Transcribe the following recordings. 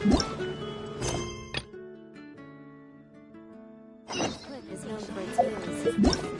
Clip is known for its moves.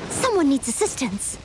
Someone needs assistance.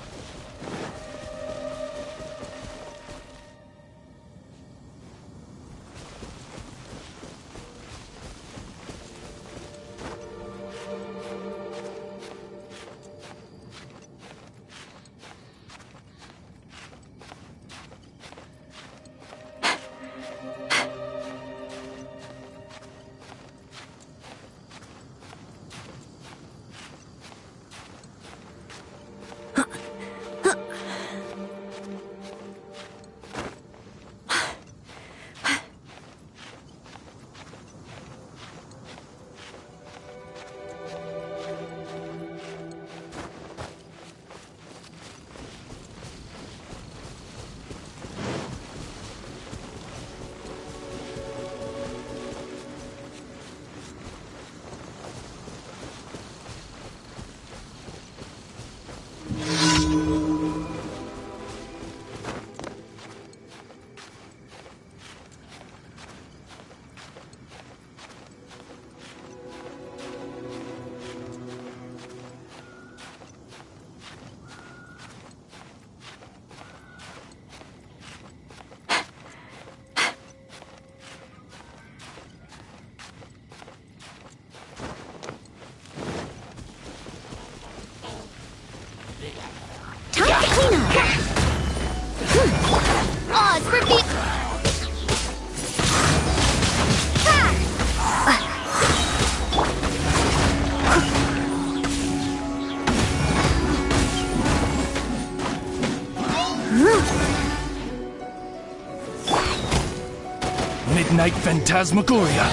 Ignite Phantasmagoria!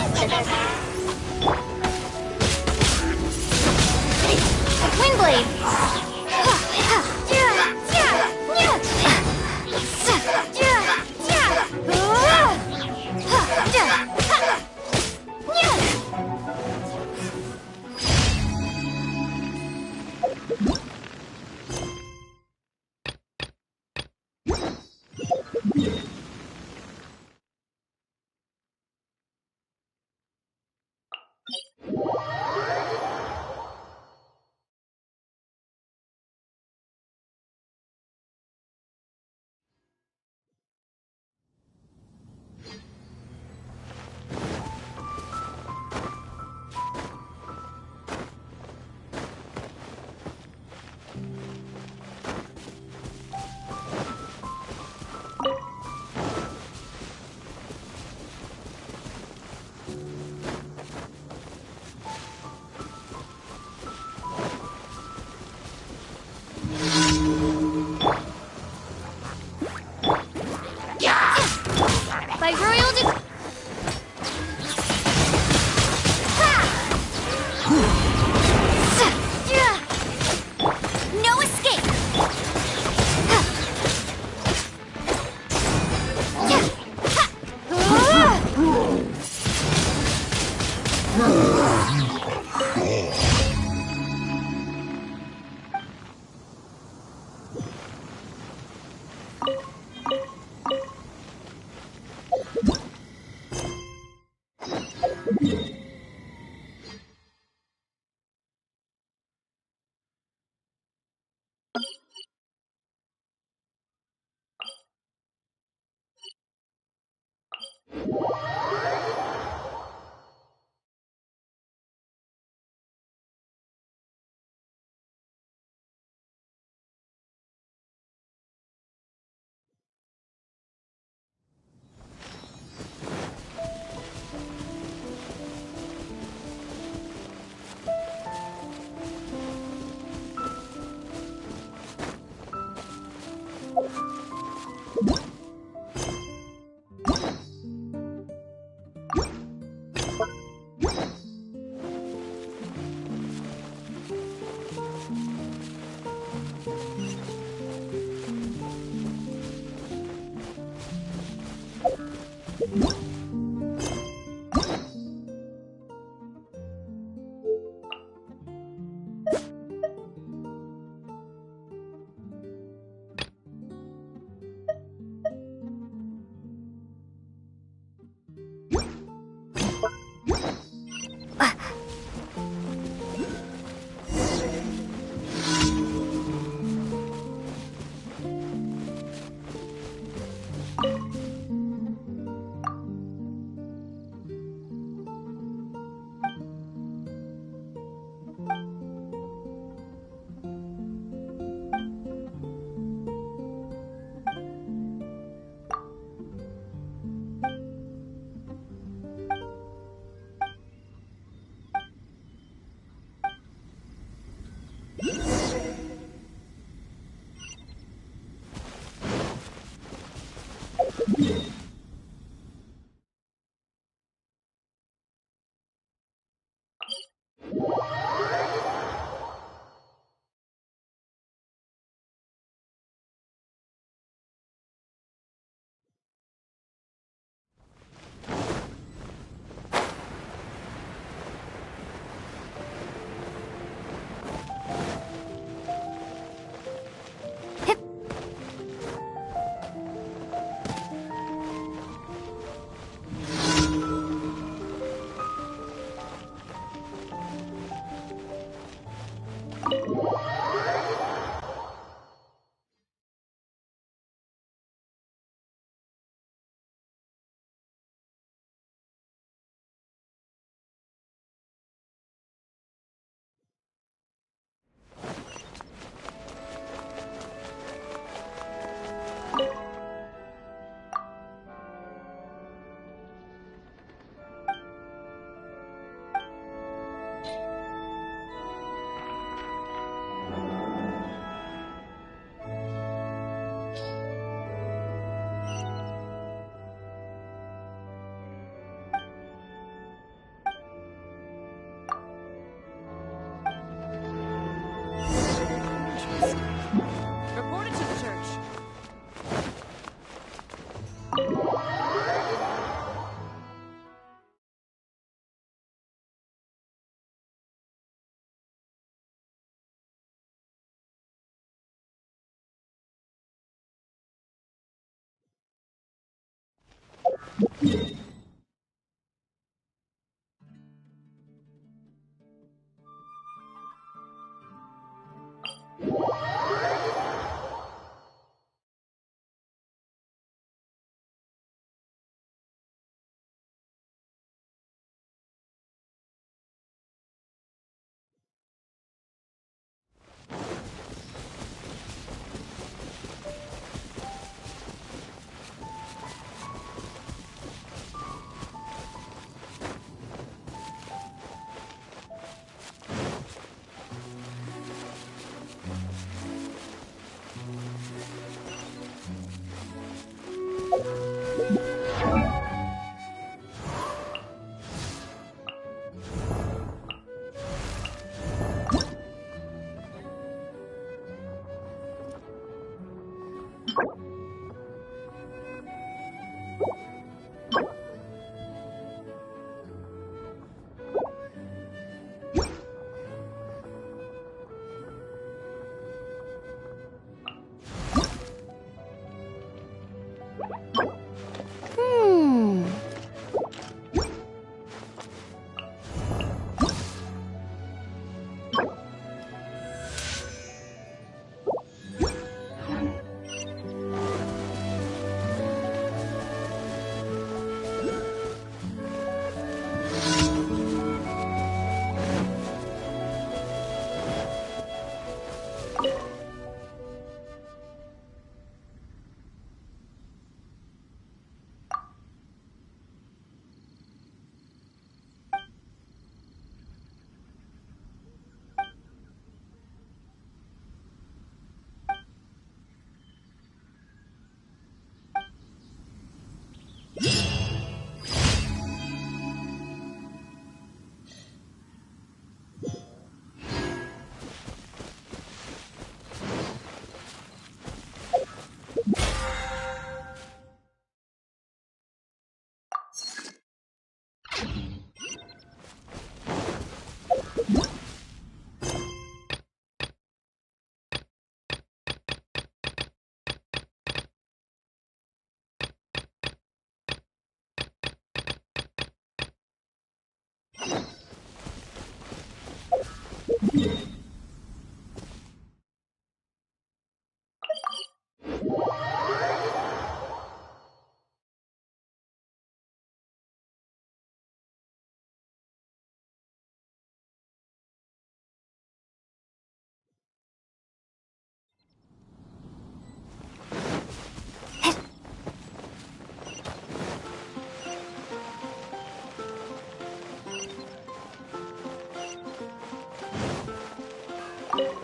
Windblade! By royal no escape! Report it to the church.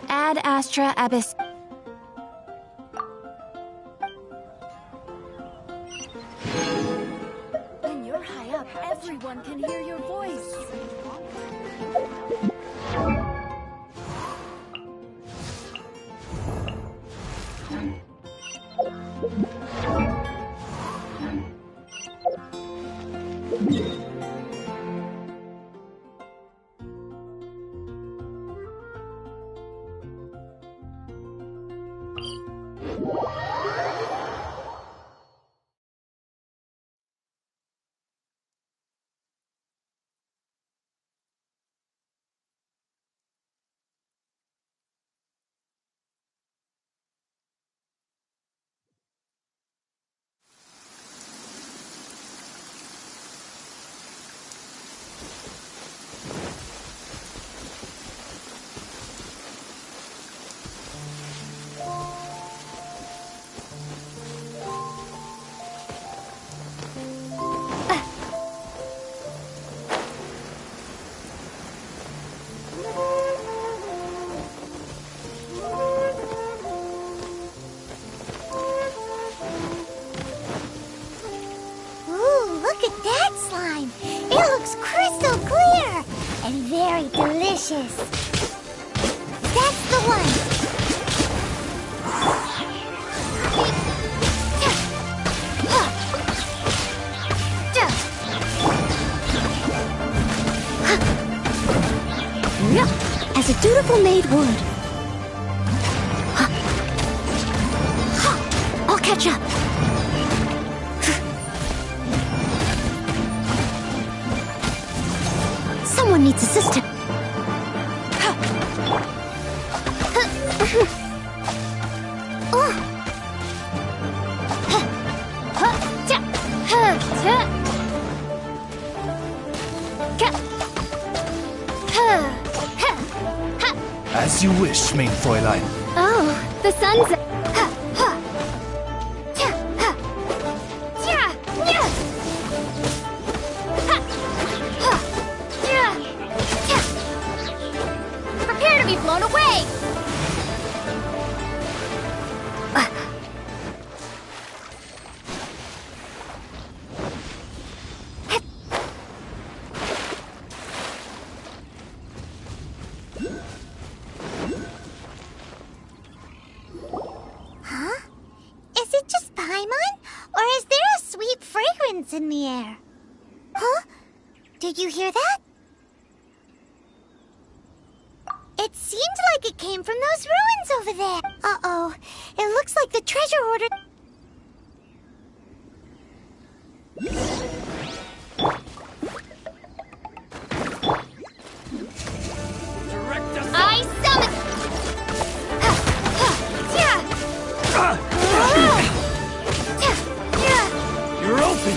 Ad Astra Abyss. When you're high up, everyone can hear your voice. Crystal clear and very delicious. That's the one. as a dutiful maid would. I'll catch up. Someone needs assistance. As you wish, main Fräulein. Oh, the sun's... Prepare to be blown away! Is it just Paimon? Or is there a sweet fragrance in the air? Huh? Did you hear that? It seemed like it came from those ruins over there. Uh-oh. It looks like the treasure hoarder... I summon... You're open!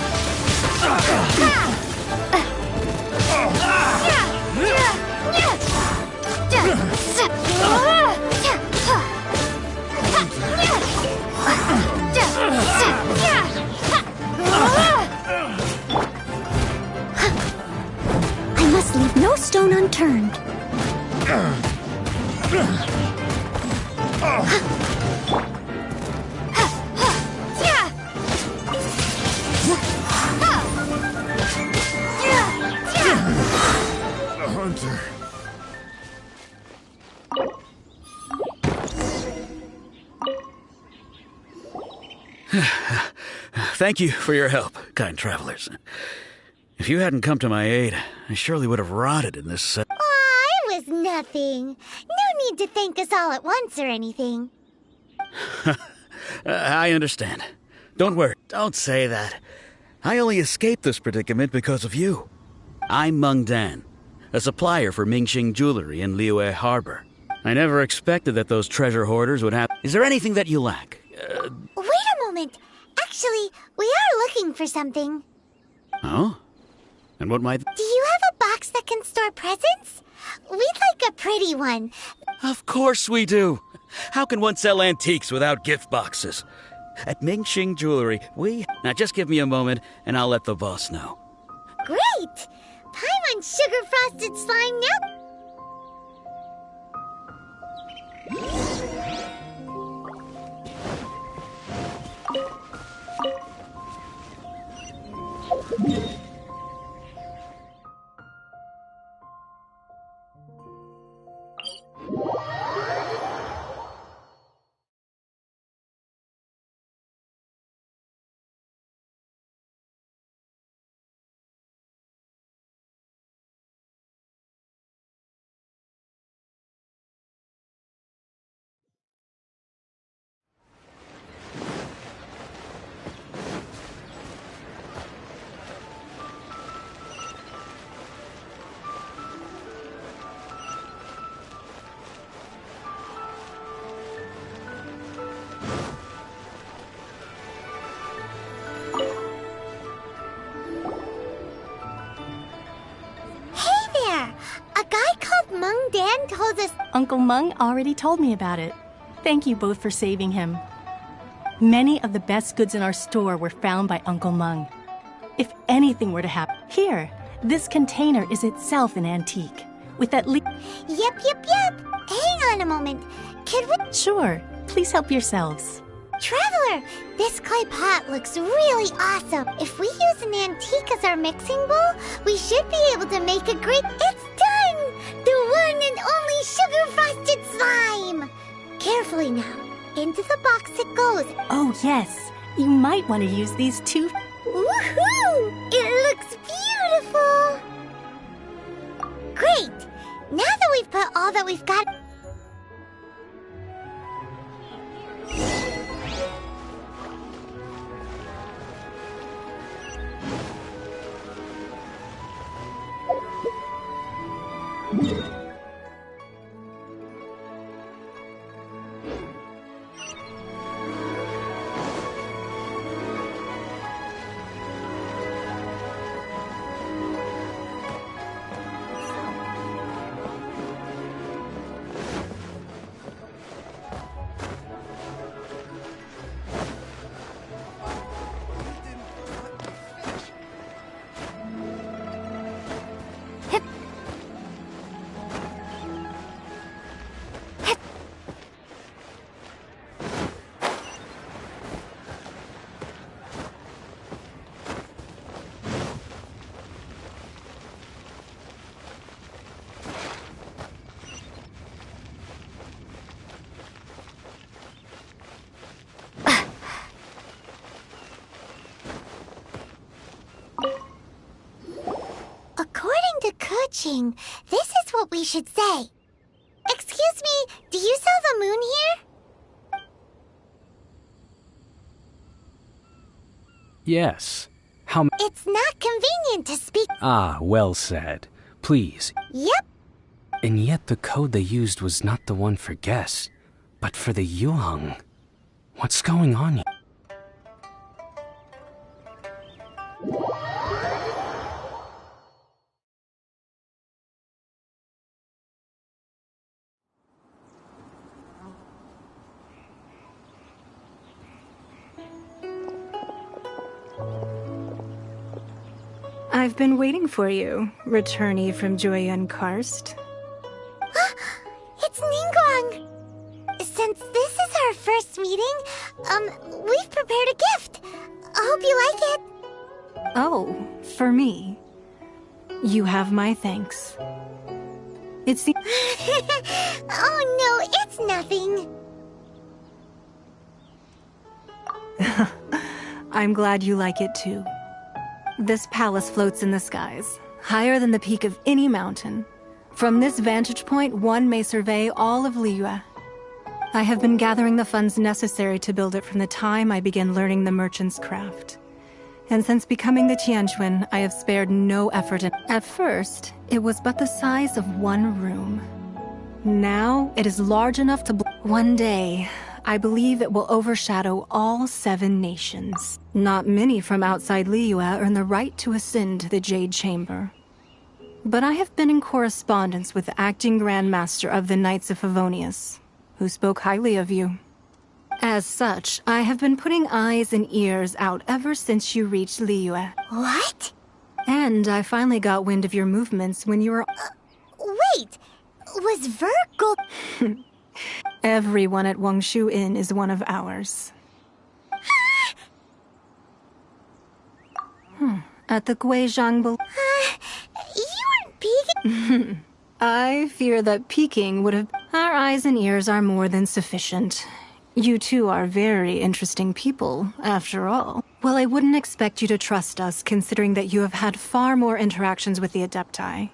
I must leave no stone unturned. A hunter. Thank you for your help, kind travelers. If you hadn't come to my aid, I surely would have rotted in this set. Aw, it was nothing. No need to thank us all at once or anything. I understand. Don't worry. Don't say that. I only escaped this predicament because of you. I'm Meng Dan, a supplier for Mingxing Jewelry in Liyue Harbor. I never expected that those treasure hoarders would have... Is there anything that you lack? Wait a moment. Actually, we are looking for something. Oh? And what might... Do you have a box that can store presents? We'd like a pretty one. Of course we do. How can one sell antiques without gift boxes? At Mingxing Jewelry, we... Now just give me a moment, and I'll let the boss know. Great! Paimon sugar frosted slime now. Meng Dan told us... Uncle Meng already told me about it. Thank you both for saving him. Many of the best goods in our store were found by Uncle Meng. If anything were to happen... Here, this container is itself an antique, with at least... Yep. Hang on a moment. Could we... Sure, please help yourselves. Traveler, this clay pot looks really awesome. If we use an antique as our mixing bowl, we should be able to make a great... It's done! The one and only sugar-frosted slime! Carefully now. Into the box it goes. Oh, yes. You might want to use these too. Woohoo! It looks beautiful! Great! Now that we've put all all that we've got. According to Kuching, this is what we should say. Excuse me, do you sell the moon here? Yes. It's not convenient to speak. Ah, well said. Please. Yep. And yet the code they used was not the one for guests, but for the Yuheng. What's going on here? I've been waiting for you, returnee from Joyun Karst. It's Ningguang! Since this is our first meeting, we've prepared a gift. I hope you like it. Oh, for me. You have my thanks. It's the... Oh no, it's nothing. I'm glad you like it too. This palace floats in the skies, higher than the peak of any mountain. From this vantage point, one may survey all of Liyue. I have been gathering the funds necessary to build it from the time I began learning the merchant's craft. And since becoming the Tianquan, I have spared no effort in... At first, it was but the size of one room. Now, it is large enough to... One day, I believe it will overshadow all 7 nations. Not many from outside Liyue earn the right to ascend to the Jade Chamber. But I have been in correspondence with the acting Grand Master of the Knights of Favonius, who spoke highly of you. As such, I have been putting eyes and ears out ever since you reached Liyue. What? And I finally got wind of your movements when you were... Wait! Was Virgo... Everyone at Wangshu Inn is one of ours. At the Guizhang... You weren't peeking... I fear that peeking would have... Our eyes and ears are more than sufficient. You two are very interesting people, after all. Well, I wouldn't expect you to trust us, considering that you have had far more interactions with the Adepti.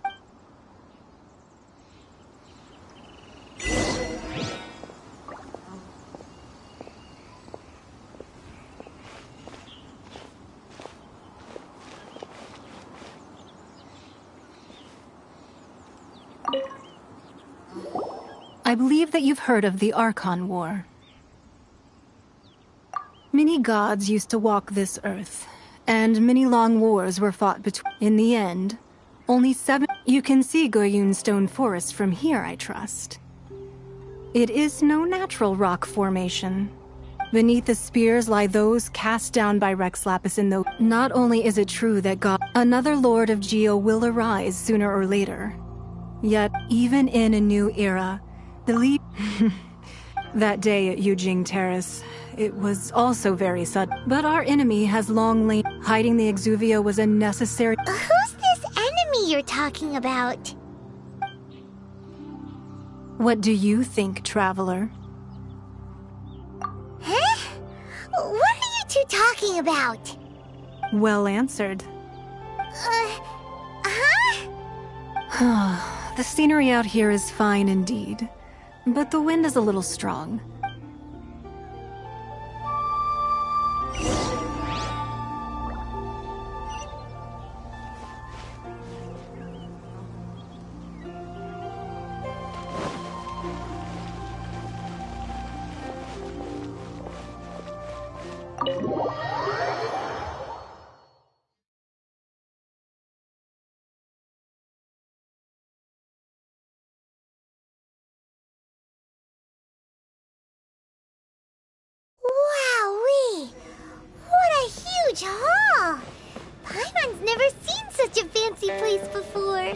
I believe that you've heard of the Archon War. Many gods used to walk this earth, and many long wars were fought between... In the end, only 7... You can see Goyun Stone Forest from here, I trust. It is no natural rock formation. Beneath the spears lie those cast down by Rex Lapis in the... Not only is it true that another Lord of Geo will arise sooner or later, yet even in a new era, the that day at Yujing Terrace, it was also very sudden. But our enemy has long lain... Hiding the Exuvia was a necessary... Who's this enemy you're talking about? What do you think, Traveler? Huh? What are you two talking about? Well answered. Huh? The scenery out here is fine indeed, but the wind is a little strong. Wowee! What a huge hall! Paimon's never seen such a fancy place before.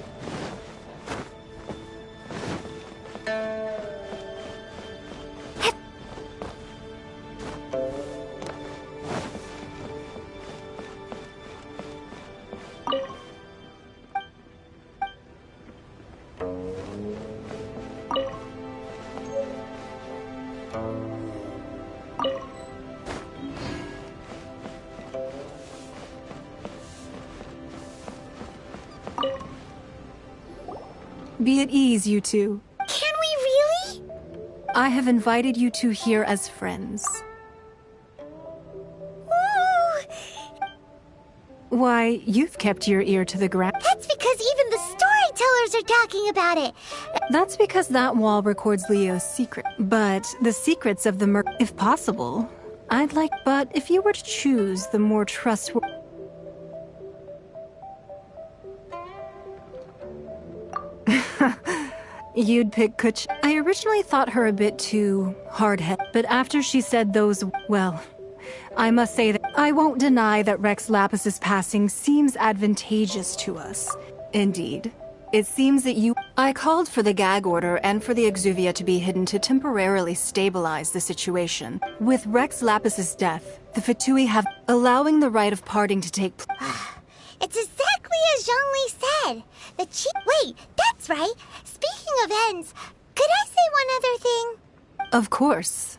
Be at ease, you two. Can we really? I have invited you two here as friends. Ooh, Why, you've kept your ear to the ground. that's because even the storytellers are talking about it. That's because that wall records Leo's secret. But the secrets of the if possible, I'd like. But if you were to choose the more trustworthy. You'd pick Kuch. I originally thought her a bit too hard-headed, but after she said those, well, I must say that I won't deny that Rex Lapis's passing seems advantageous to us. Indeed. It seems that I called for the gag order and for the Exuvia to be hidden to temporarily stabilize the situation. With Rex Lapis's death, the Fatui have allowing the rite of parting to take place. It's exactly as Zhongli said. The Wait, that's right. Speaking of ends, could I say one other thing? Of course.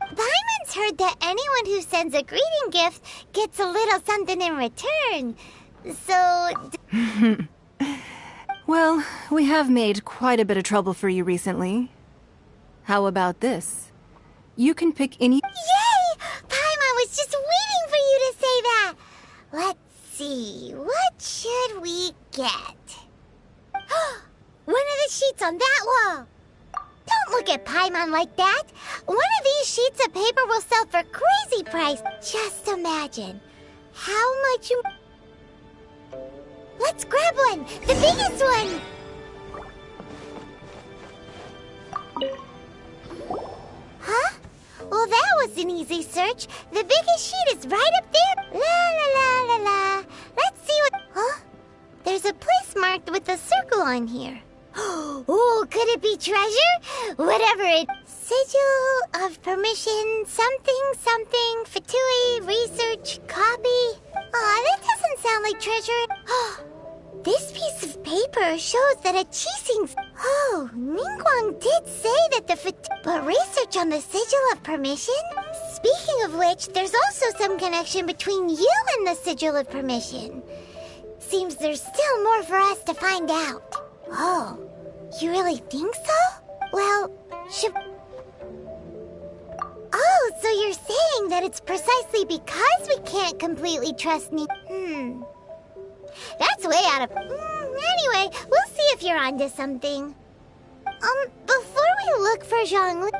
Paimon's heard that anyone who sends a greeting gift gets a little something in return. So... Well, we have made quite a bit of trouble for you recently. How about this? You can pick any... Yay! Paimon was just waiting for you to say that. Let's see, what should we get? One of the sheets on that wall. Don't look at Paimon like that. One of these sheets of paper will sell for crazy price. Just imagine how much you... Let's grab one, the biggest one. Huh? Well, that was an easy search. The biggest sheet is right up there. La la la la la. Let's see what... Huh? There's a place marked with a circle on here. Oh, could it be treasure? Whatever it... Sigil of permission, something, Fatui, research, copy. Aw, that doesn't sound like treasure. This piece of paper shows that a Qixing... Oh, Ningguang did say that the but research on the Sigil of Permission? Speaking of which, there's also some connection between you and the Sigil of Permission. Seems there's still more for us to find out. Oh, you really think so? Well, should... Oh, so you're saying that it's precisely because we can't completely trust That's way out of... Anyway, we'll see if you're onto something. Before we look for Zhongli...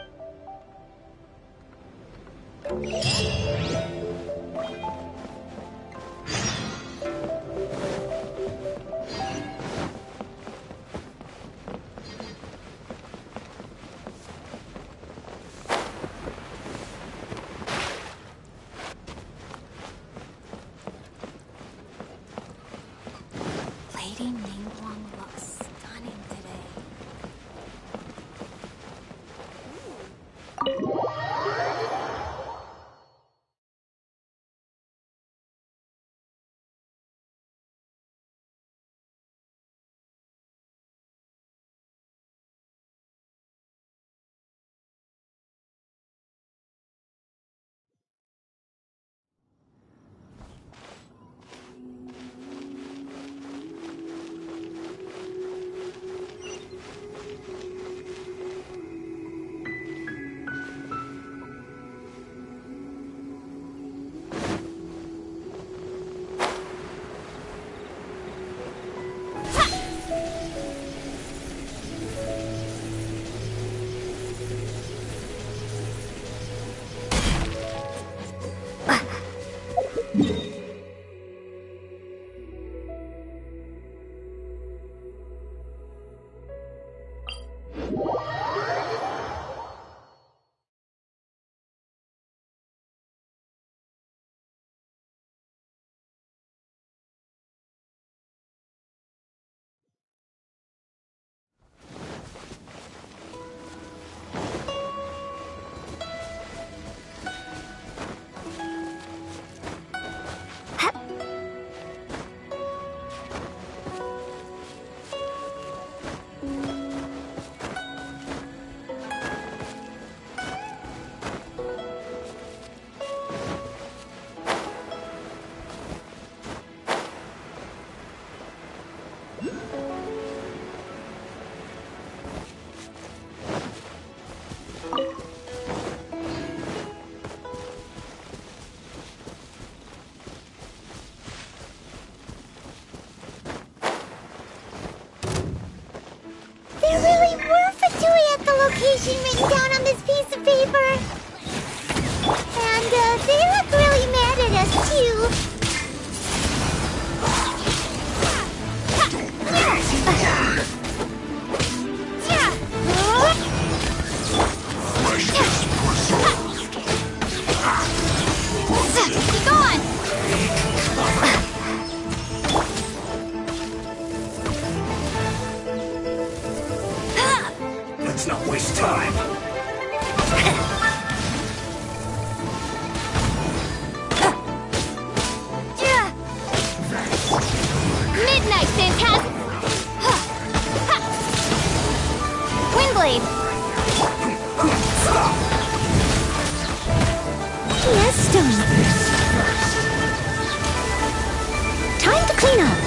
Lady Ningguang looks stunning today. information written down on this piece of paper. And they look really mad at us, too. Gone! Let's not waste time. Midnight, Phantasm! Windblade! Yes, Stone. Time to clean up.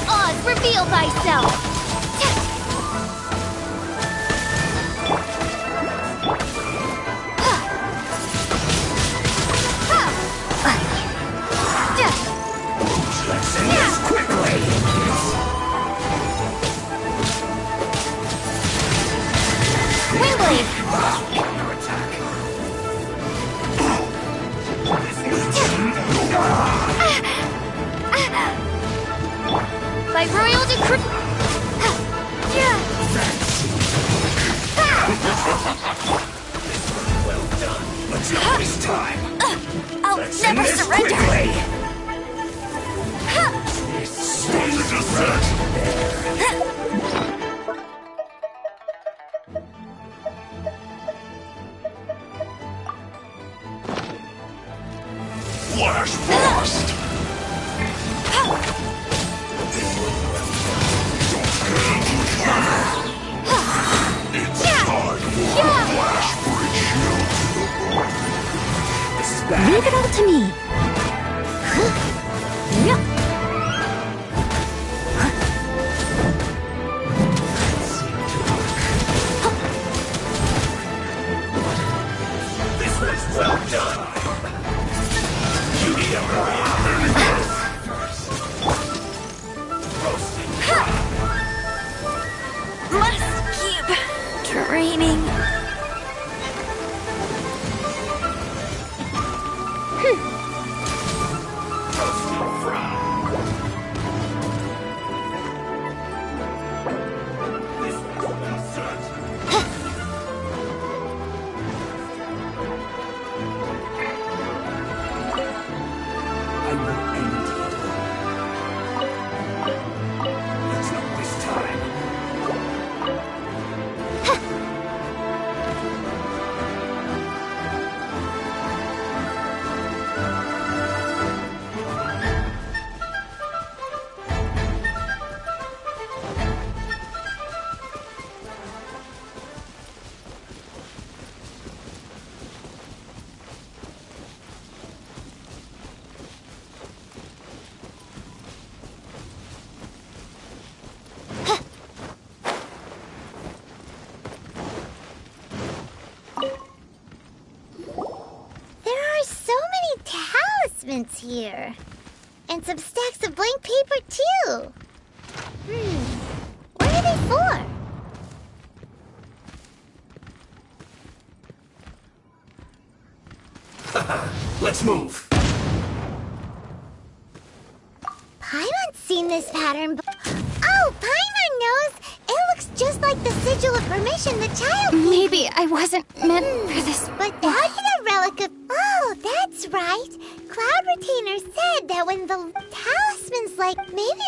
Oz, reveal thyself! By royal decree. Well done. Let's not waste time. I'll Let's never end this surrender. quickly. Stay Flash Blast! It's time for a Flash Bridge Shield to the bone. This is bad. Leave it all to me. This was well done. Beauty of Maria. Roasting. Must keep training. Roasting fry. This was well served. I will end it. Let's not waste time. There are so many talismans here. And some stacks of blank paper, too. What are they for? Let's move. Paimon's seen this pattern Oh, Paimon knows! It looks just like the sigil of permission the child gave. Maybe I wasn't meant for this. But how did a relic of... Oh, that's right. Cloud Retainer said that when the talismans like maybe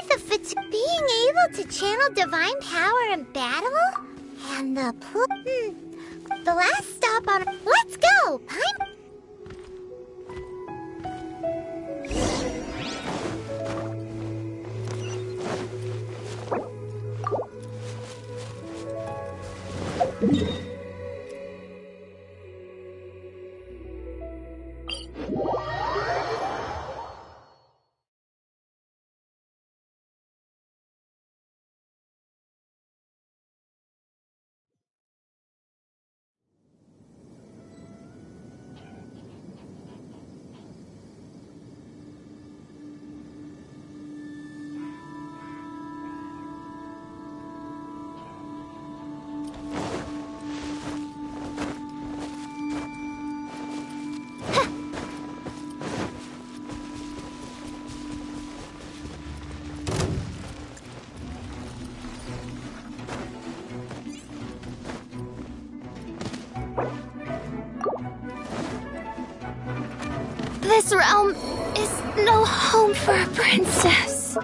being able to channel divine power in battle? And the the last stop on... Let's go! Paimon... This realm is no home for a princess.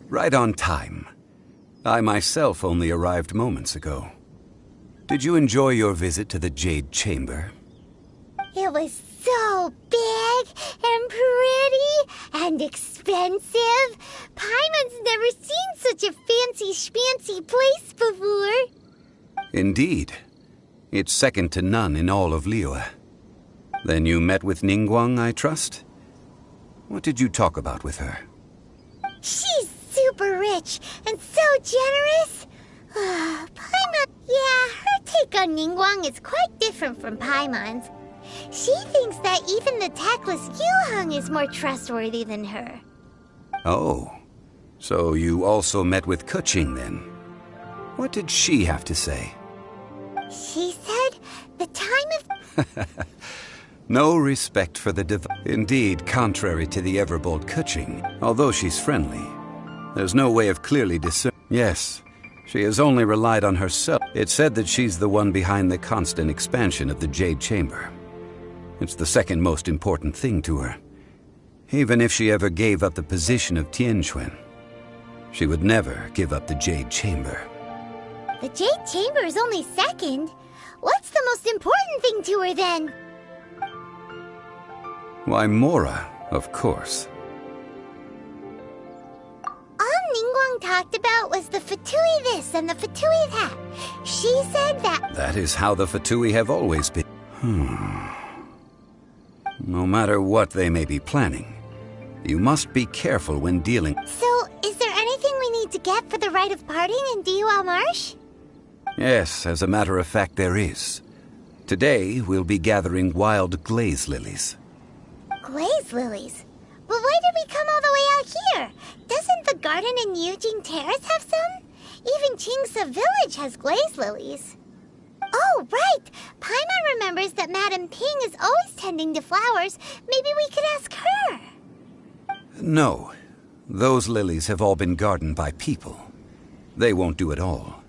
Right on time. I myself only arrived moments ago. Did you enjoy your visit to the Jade Chamber? It was so big and pretty and expensive. Paimon's never seen such a fancy schmancy place before. Indeed. It's second to none in all of Liyue. Then you met with Ningguang, I trust? What did you talk about with her? She's super rich and so generous. Paimon, yeah, her take on Ningguang is quite different from Paimon's. She thinks that even the tactless Yuheng is more trustworthy than her. Oh, so you also met with Keqing then? What did she have to say? She said the time of... No respect for the Indeed, contrary to the ever-bold Keqing, although she's friendly, there's no way of clearly discerning. Yes, she has only relied on herself. It's said that she's the one behind the constant expansion of the Jade Chamber. It's the second most important thing to her. Even if she ever gave up the position of Tianquan, she would never give up the Jade Chamber. The Jade Chamber is only second. What's the most important thing to her then? Why, Mora, of course. All Ningguang talked about was the Fatui this and the Fatui that. She said that... That is how the Fatui have always been. No matter what they may be planning, you must be careful when dealing... So, is there anything we need to get for the rite of parting in Dihua Marsh? Yes, as a matter of fact, there is. Today, we'll be gathering wild glaze lilies. Glaze lilies? But why did we come all the way out here? Doesn't the garden in Yujing Terrace have some? Even Qingse Village has glaze lilies. Oh, right! Paimon remembers that Madame Ping is always tending to flowers. Maybe we could ask her. No. Those lilies have all been gardened by people. They won't do it all.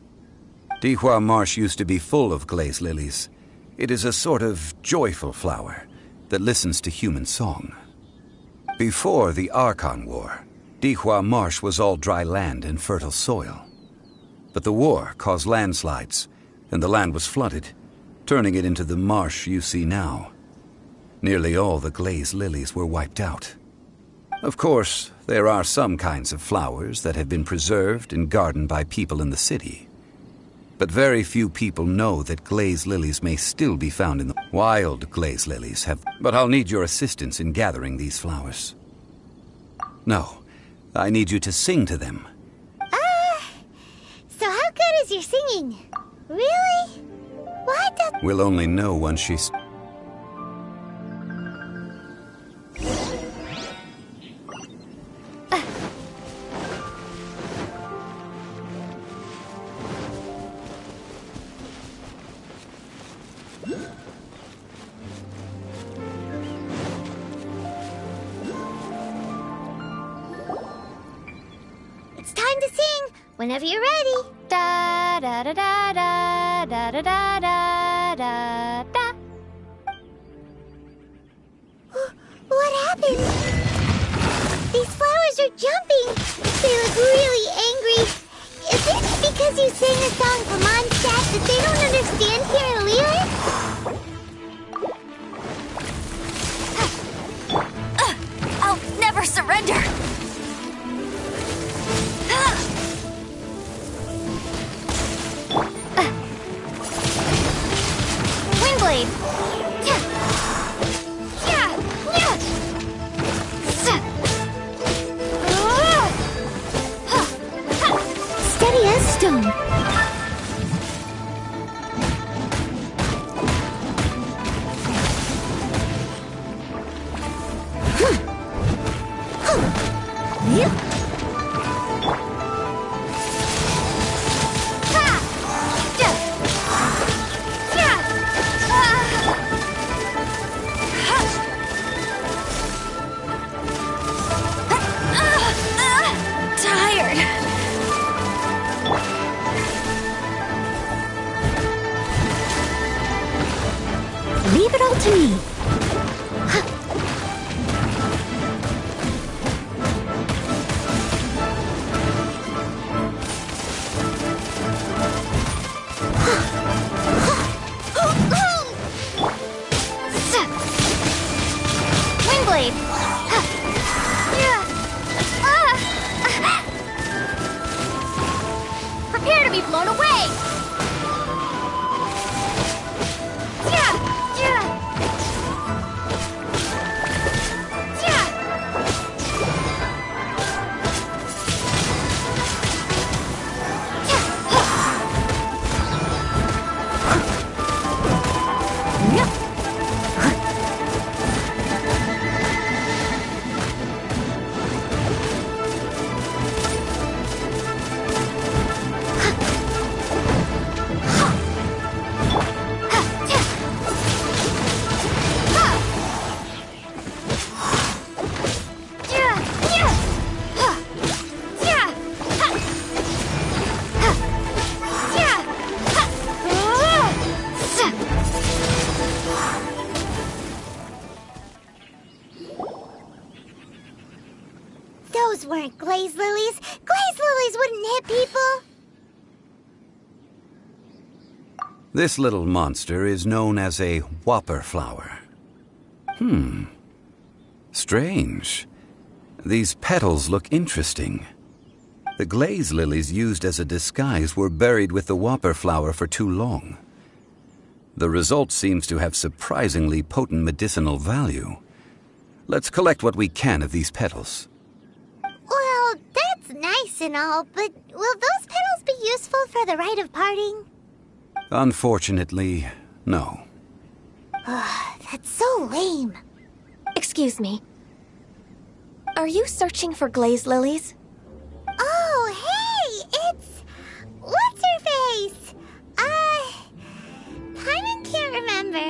Dihua Marsh used to be full of glaze lilies. It is a sort of joyful flower that listens to human song. Before the Archon War, Dihua Marsh was all dry land and fertile soil. But the war caused landslides, and the land was flooded, turning it into the marsh you see now. Nearly all the glaze lilies were wiped out. Of course, there are some kinds of flowers that have been preserved and gardened by people in the city. But very few people know that glaze lilies may still be found in the wild glaze lilies have... But I'll need your assistance in gathering these flowers. No, I need you to sing to them. So how good is your singing? Really? What the... We'll only know once she's... It's time to sing. Whenever you're ready. Da da da da da da da da da da da. What happened? These flowers are jumping. They look really angry. Is it because you sang a song from Mondstadt that they don't understand here in Liyue? I'll never surrender. Windblade. Steady as stone. Leave it all to me. Windblade! Prepare to be blown away! Those weren't glaze lilies. Glaze lilies wouldn't hit people. This little monster is known as a whopper flower. Strange. These petals look interesting. The glaze lilies used as a disguise were buried with the whopper flower for too long. The result seems to have surprisingly potent medicinal value. Let's collect what we can of these petals. Well, that's nice and all, but will those petals be useful for the rite of parting? Unfortunately, no. That's so lame. Excuse me. Are you searching for glaze lilies? Oh, hey! It's... what's her face? Paimon can't remember.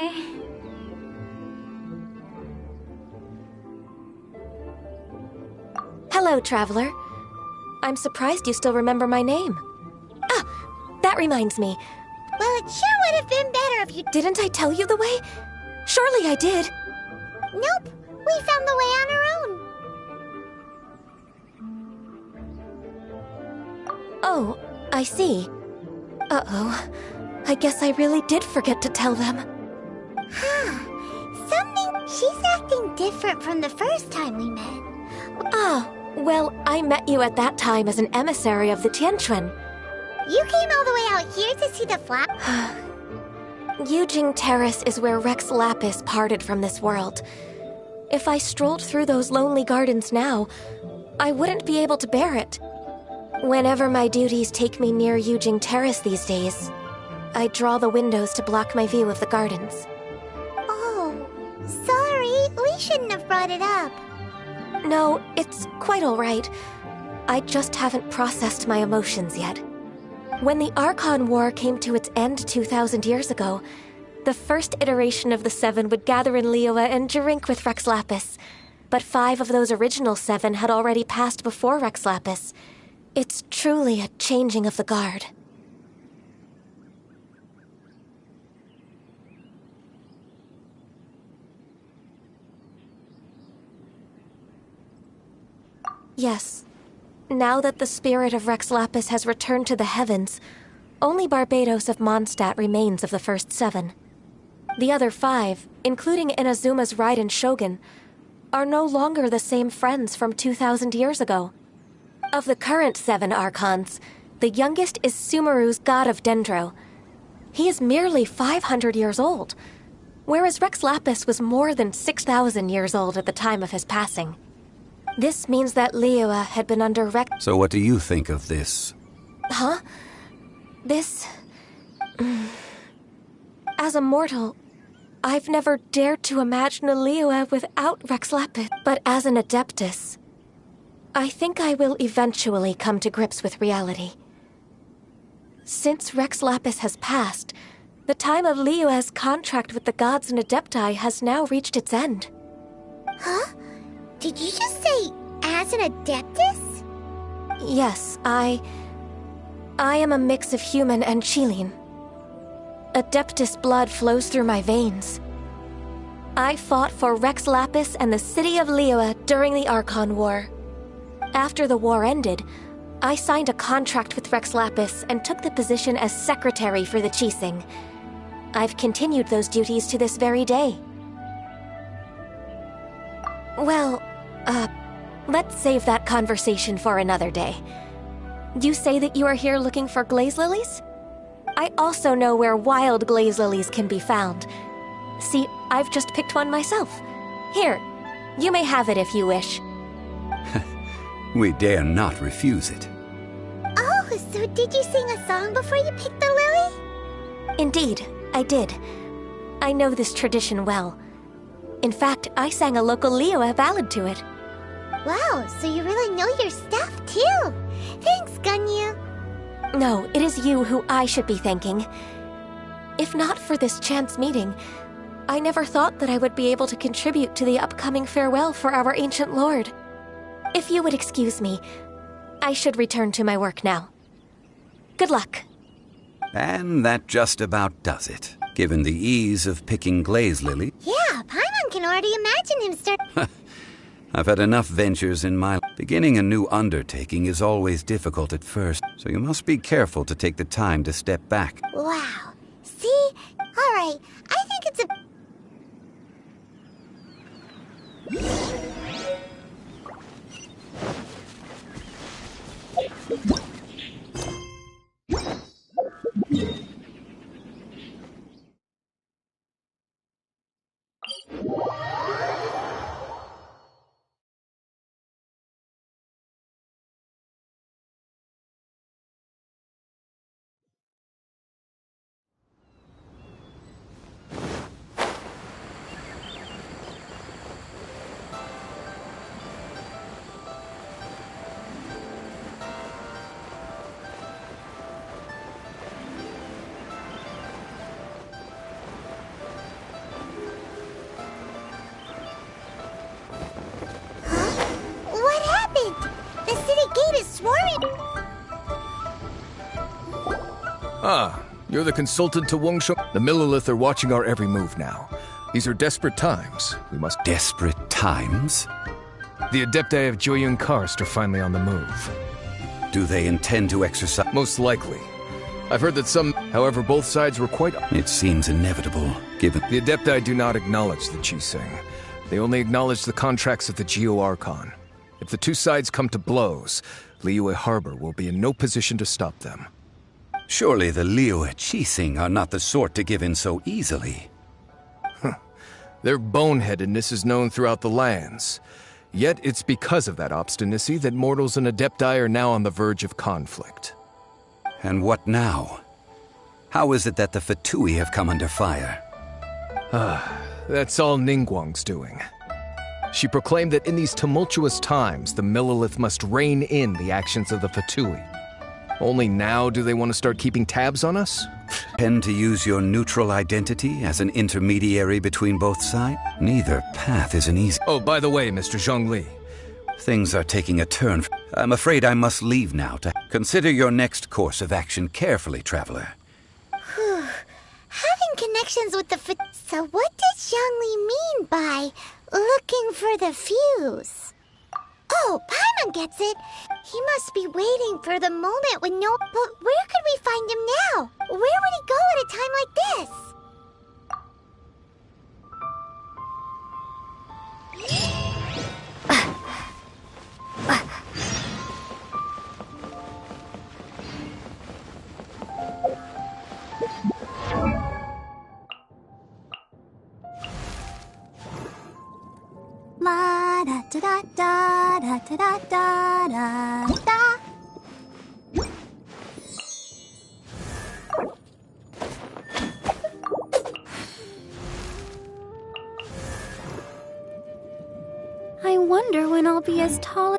Hello, traveler. I'm surprised you still remember my name. Ah, that reminds me. Well, it sure would have been better if you... Didn't I tell you the way? Surely I did. Nope, we found the way on our own. Oh, I see. Uh-oh. I guess I really did forget to tell them. She's acting different from the first time we met. Ah, well, I met you at that time as an emissary of the Tianquan. You came all the way out here to see the flower? Yujing Terrace is where Rex Lapis parted from this world. If I strolled through those lonely gardens now, I wouldn't be able to bear it. Whenever my duties take me near Yujing Terrace these days, I draw the windows to block my view of the gardens. Oh, sorry. We shouldn't have brought it up. No, it's quite all right. I just haven't processed my emotions yet. When the Archon War came to its end 2,000 years ago, the first iteration of the Seven would gather in Liyue and drink with Rex Lapis. But 5 of those original 7 had already passed before Rex Lapis. It's truly a changing of the guard. Yes. Now that the spirit of Rex Lapis has returned to the heavens, only Barbados of Mondstadt remains of the first 7. The other 5, including Inazuma's Raiden Shogun, are no longer the same friends from 2,000 years ago. Of the current 7 Archons, the youngest is Sumeru's god of Dendro. He is merely 500 years old, whereas Rex Lapis was more than 6,000 years old at the time of his passing. This means that Liyue had been under Rex... So what do you think of this? Huh? This... As a mortal, I've never dared to imagine a Liyue without Rex Lapis. But as an Adeptus, I think I will eventually come to grips with reality. Since Rex Lapis has passed, the time of Liyue's contract with the gods and Adepti has now reached its end. Huh? Did you just say, as an Adeptus? Yes, I am a mix of human and Qilin. Adeptus blood flows through my veins. I fought for Rex Lapis and the city of Liyue during the Archon War. After the war ended, I signed a contract with Rex Lapis and took the position as secretary for the Qixing. I've continued those duties to this very day. Well, let's save that conversation for another day. You say that you are here looking for glaze lilies? I also know where wild glaze lilies can be found. See, I've just picked one myself. Here, you may have it if you wish. We dare not refuse it. Oh, so did you sing a song before you picked the lily? Indeed, I did. I know this tradition well. In fact, I sang a local Liyue ballad to it. Wow, so you really know your stuff, too. Thanks, Ganyu. No, it is you who I should be thanking. If not for this chance meeting, I never thought that I would be able to contribute to the upcoming farewell for our ancient lord. If you would excuse me, I should return to my work now. Good luck. And that just about does it. Given the ease of picking glaze lily, Yeah, Paimon can already imagine him start. I've had enough ventures in my life. Beginning a new undertaking is always difficult at first, so you must be careful to take the time to step back. Wow. See? Alright, I think it's a... What happened? The city gate is swarming. Ah, you're the consultant to Wengsheng. The Millilith are watching our every move now. These are desperate times. We must... Desperate times? The Adepti of Joyun Karst are finally on the move. Do they intend to exercise? Most likely. I've heard that some... However, both sides were quite... It seems inevitable, given... The Adepti do not acknowledge the Qixing. They only acknowledge the contracts of the Geo-Archon. If the two sides come to blows, Liyue Harbor will be in no position to stop them. Surely the Liyue Qixing are not the sort to give in so easily. Their boneheadedness is known throughout the lands. Yet it's because of that obstinacy that mortals and Adepti are now on the verge of conflict. And what now? How is it that the Fatui have come under fire? That's all Ningguang's doing. She proclaimed that in these tumultuous times, the Millilith must rein in the actions of the Fatui. Only now do they want to start keeping tabs on us? Tend to use your neutral identity as an intermediary between both sides? Neither path is an easy... Oh, by the way, Mr. Zhongli. Things are taking a turn. I'm afraid I must leave now to... Consider your next course of action carefully, traveler. Having connections with the... So what does Zhongli mean by looking for the fuse? Oh, Paimon gets it. He must be waiting for the moment when no... But where could we find him now? Where would he go at a time like this? La da da da da da da da da da. I wonder when I'll be as tall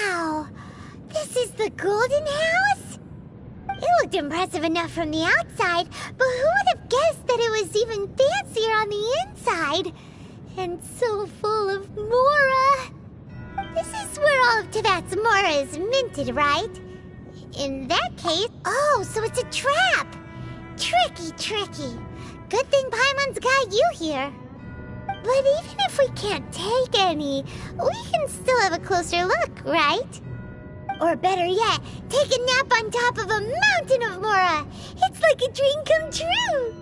Wow! This is the Golden House? It looked impressive enough from the outside, but who would have guessed that it was even fancier on the inside? And so full of Mora! This is where all of Tibet's Mora is minted, right? In that case... Oh, so it's a trap! Tricky, tricky. Good thing Paimon's got you here. But even if we can't take any, we can still have a closer look, right? Or better yet, take a nap on top of a mountain of Mora! It's like a dream come true!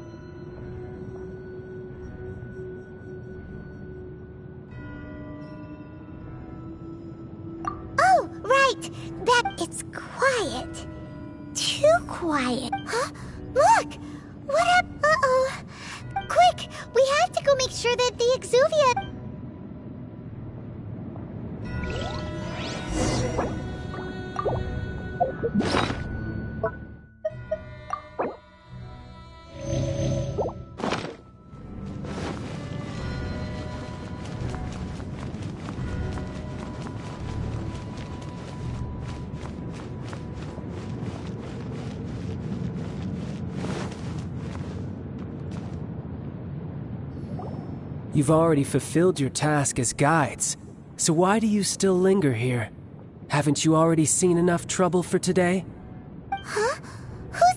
Oh, right! It's quiet. Too quiet. Huh? Look! What up? Uh-oh. Quick! We have to go make sure that the Exuvia... You've already fulfilled your task as guides, so why do you still linger here? Haven't you already seen enough trouble for today? Huh? Who's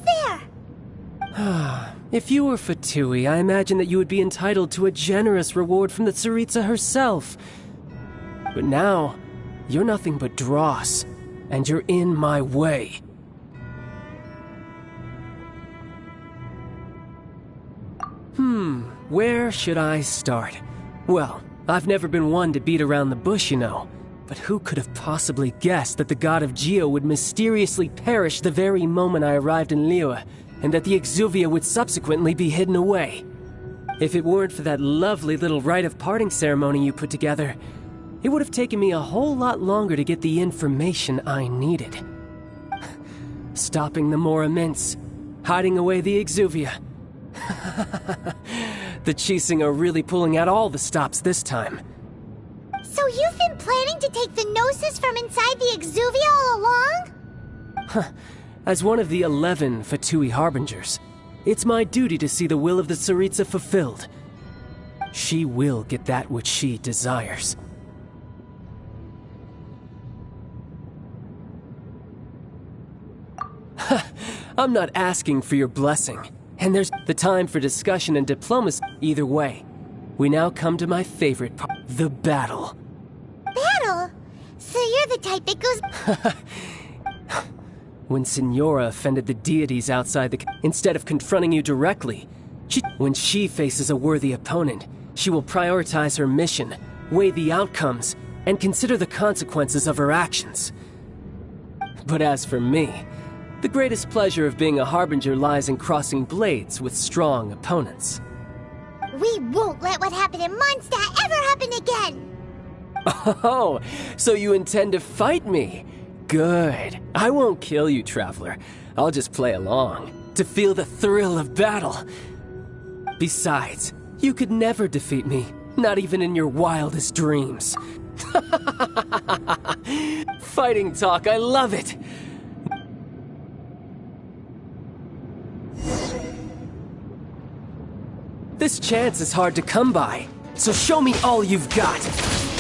there? If you were Fatui, I imagine that you would be entitled to a generous reward from the Tsaritsa herself. But now, you're nothing but dross, and you're in my way. Where should I start? Well, I've never been one to beat around the bush, you know. But who could have possibly guessed that the god of Geo would mysteriously perish the very moment I arrived in Liyue, and that the Exuvia would subsequently be hidden away? If it weren't for that lovely little rite of parting ceremony you put together, it would have taken me a whole lot longer to get the information I needed. Stopping the Mora Mints, hiding away the Exuvia. The Chising are really pulling out all the stops this time. So you've been planning to take the Gnosis from inside the Exuvia all along? As one of the 11 Fatui Harbingers, it's my duty to see the will of the Tsaritsa fulfilled. She will get that which she desires. I'm not asking for your blessing, and there's the time for discussion and diplomacy. Either way, we now come to my favorite part, the battle. Battle? So you're the type that goes... When Signora offended the deities outside the... Instead of confronting you directly, when she faces a worthy opponent, she will prioritize her mission, weigh the outcomes, and consider the consequences of her actions. But as for me, the greatest pleasure of being a Harbinger lies in crossing blades with strong opponents. We won't let what happened in Mondstadt ever happen again! Oh, so you intend to fight me? Good. I won't kill you, Traveler. I'll just play along, to feel the thrill of battle. Besides, you could never defeat me, not even in your wildest dreams. Fighting talk, I love it! This chance is hard to come by, so show me all you've got.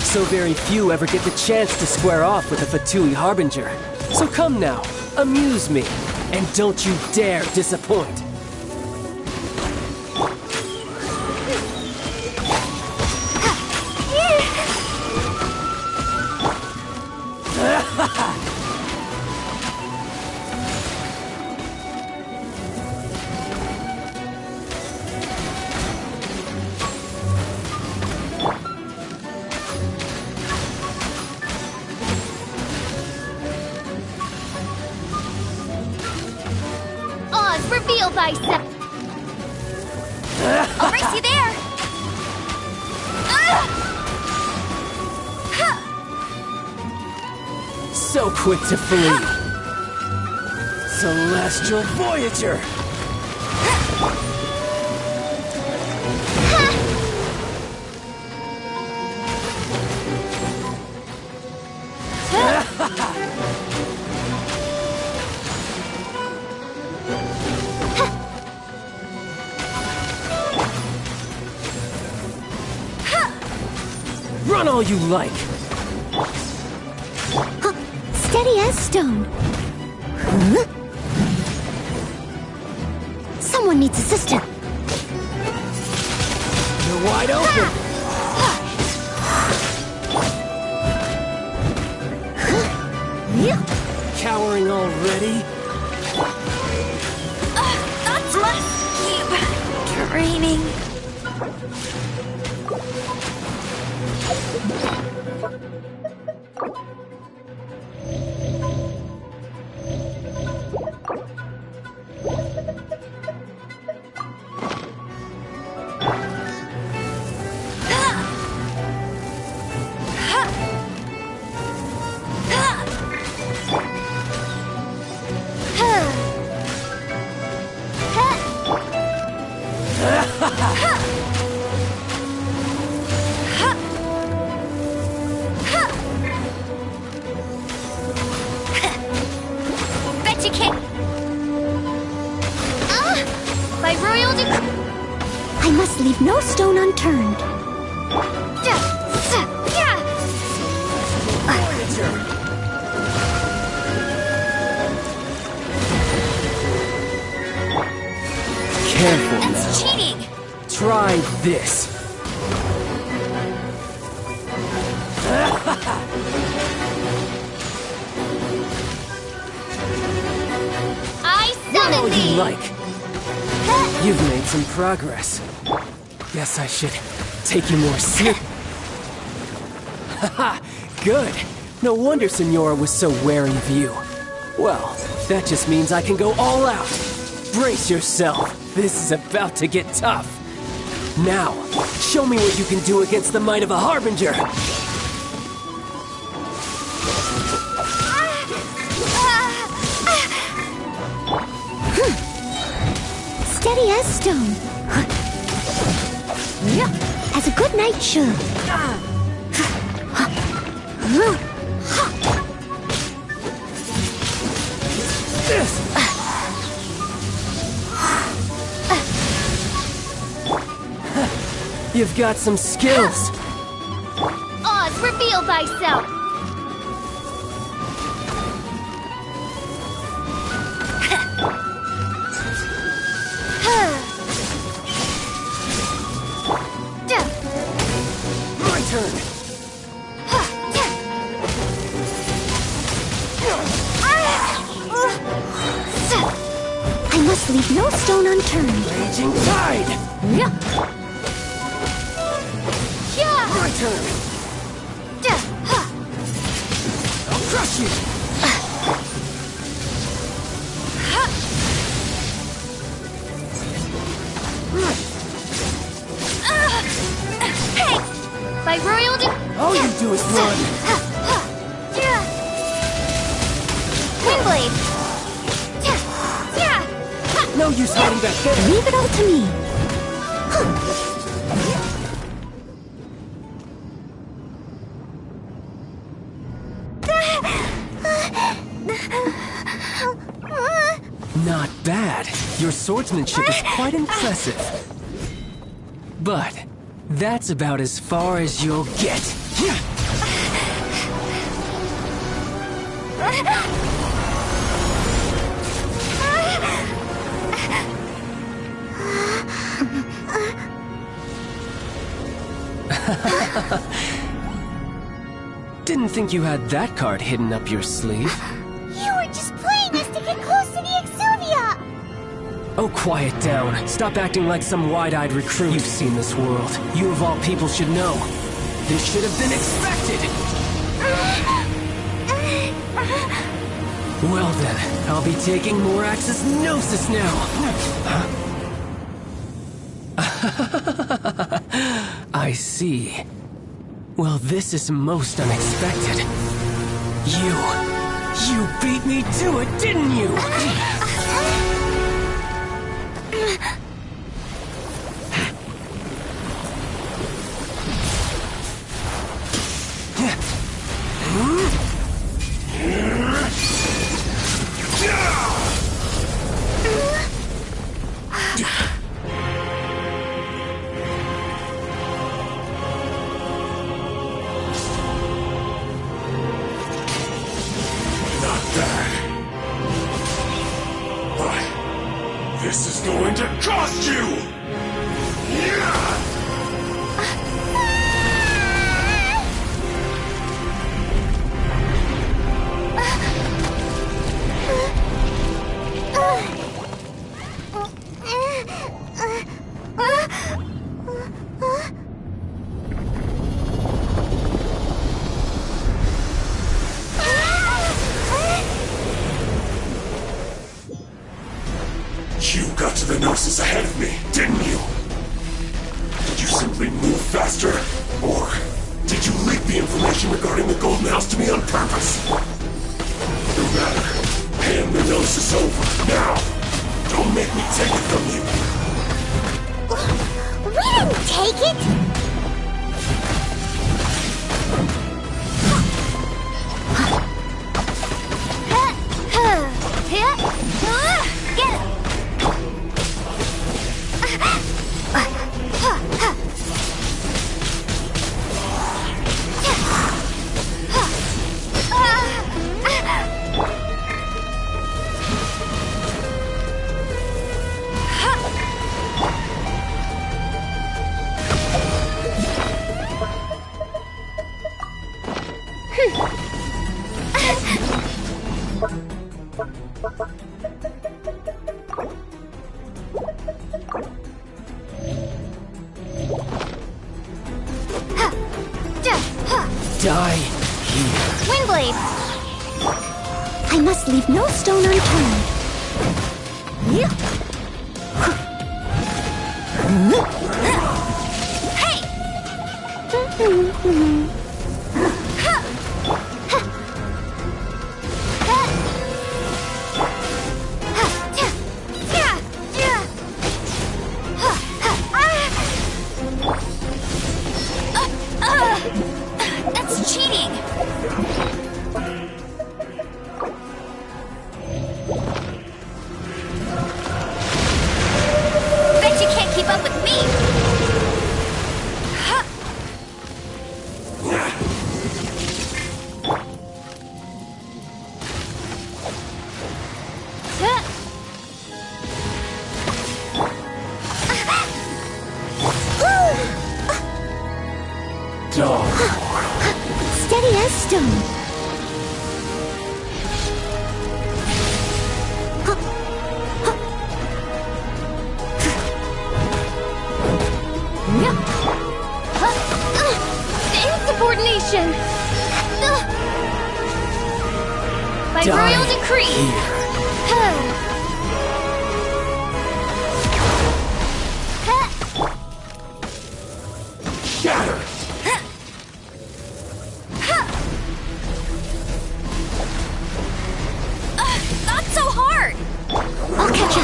So very few ever get the chance to square off with a Fatui Harbinger. So come now, amuse me, and don't you dare disappoint. Oz, reveal thyself! I'll race you there! So quick to flee. Celestial Voyager! Run all you like! Steady as stone. Huh? Someone needs assistance. You're wide open! Cowering already? That's my draining. Bet you can't. By royal decree, I must leave no stone unturned. Careful now. That's cheating. Try this. I Run all summon you thee. like. You've made some progress. Guess I should take you more seriously. Haha, good. No wonder Senora was so wary of you. Well, that just means I can go all out. Brace yourself. This is about to get tough. Now, show me what you can do against the might of a Harbinger. Steady as stone. As a good knight should. You've got some skills. Oz, reveal thyself. My turn. I must leave no stone unturned. Raging tide. My turn. I'll crush you. Hey! By royal All you do is run. Windblade! No use hiding back there. Leave it all to me. Not bad. Your swordsmanship is quite impressive. But that's about as far as you'll get. Didn't think you had that card hidden up your sleeve. You were just playing us to get close to the Exuvia! Oh, quiet down. Stop acting like some wide-eyed recruit. You've seen this world. You of all people should know. This should have been expected! Well then, I'll be taking Morax's Gnosis now! I see. Well, this is most unexpected. You beat me to it, didn't you? This is going to cost you! You got to the Gnosis ahead of me, didn't you? Did you simply move faster? Or did you leak the information regarding the Golden House to me on purpose? No matter. Hand the Gnosis over, now! Don't make me take it from you! We didn't take it! Get it! Die here. Windblade! I must leave no stone unturned. Hey! That's cheating! Bet you can't keep up with me! Steady as stone. Insubordination! By royal decree! Shatter! Not so hard! I'll catch up.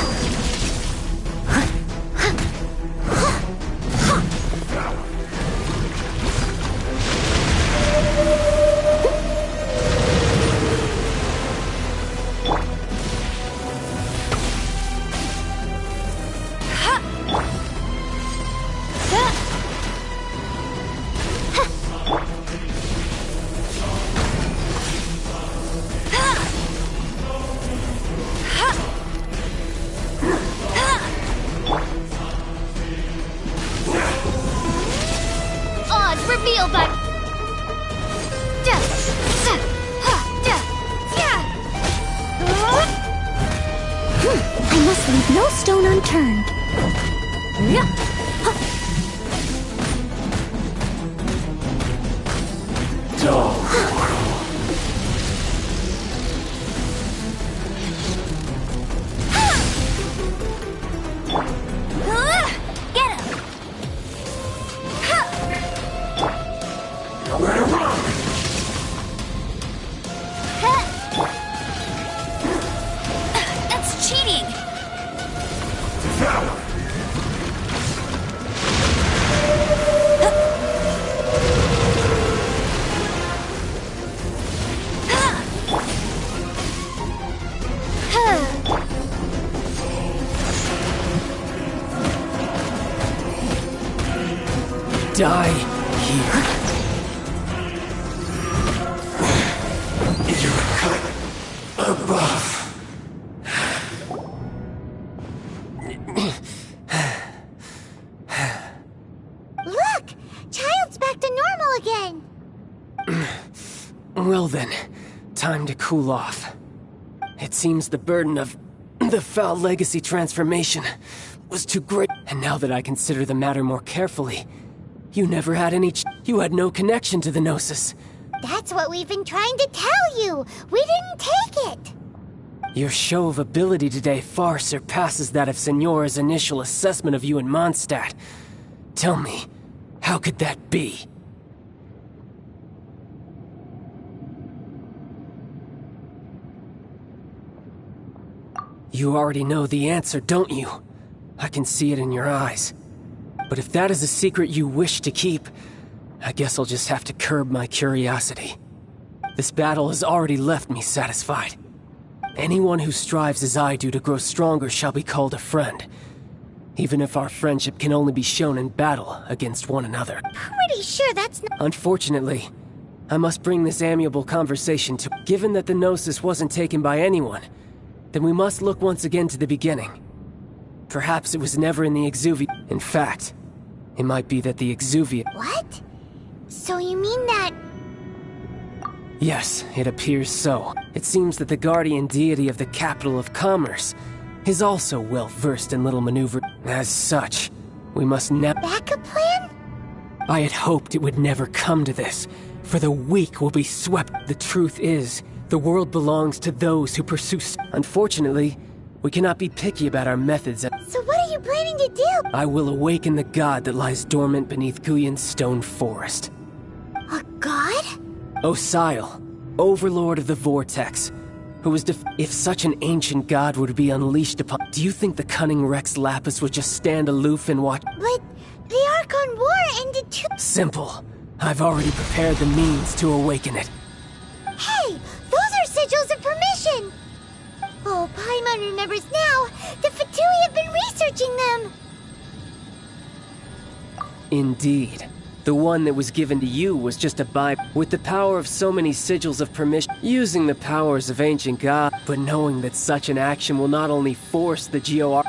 reveal that. I must leave no stone unturned. Get him! Nowhere to run! That's cheating! Devour! Die here. You're cut above. Look! Child's back to normal again! Well then, time to cool off. It seems the burden of the foul legacy transformation was too great. And now that I consider the matter more carefully, you never had you had no connection to the Gnosis. That's what we've been trying to tell you! We didn't take it! Your show of ability today far surpasses that of Signora's initial assessment of you in Mondstadt. Tell me, how could that be? You already know the answer, don't you? I can see it in your eyes. But if that is a secret you wish to keep, I guess I'll just have to curb my curiosity. This battle has already left me satisfied. Anyone who strives as I do to grow stronger shall be called a friend, even if our friendship can only be shown in battle against one another. Pretty sure that's not. Unfortunately, I must bring this amiable conversation to... Given that the Gnosis wasn't taken by anyone, then we must look once again to the beginning. Perhaps it was never in the Exuvia. In fact, it might be that the Exuvia... What? So you mean that... Yes, it appears so. It seems that the guardian deity of the capital of commerce is also well versed in little maneuver. As such, we must never... Backup plan? I had hoped it would never come to this, for the weak will be swept. The truth is, the world belongs to those who pursue... Unfortunately, we cannot be picky about our methods. So what are you planning to do? I will awaken the god that lies dormant beneath Guyon's stone forest. A god? Osile, overlord of the vortex, who was if such an ancient god were to be unleashed upon... Do you think the cunning Rex Lapis would just stand aloof and watch? But the Archon War ended too... Simple. I've already prepared the means to awaken it. Hey! Those are sigils of permission! Oh, Paimon remembers now! The Fatui have been researching them! Indeed. The one that was given to you was just a with the power of so many sigils of permission, using the powers of ancient gods, but knowing that such an action will not only force the GOR...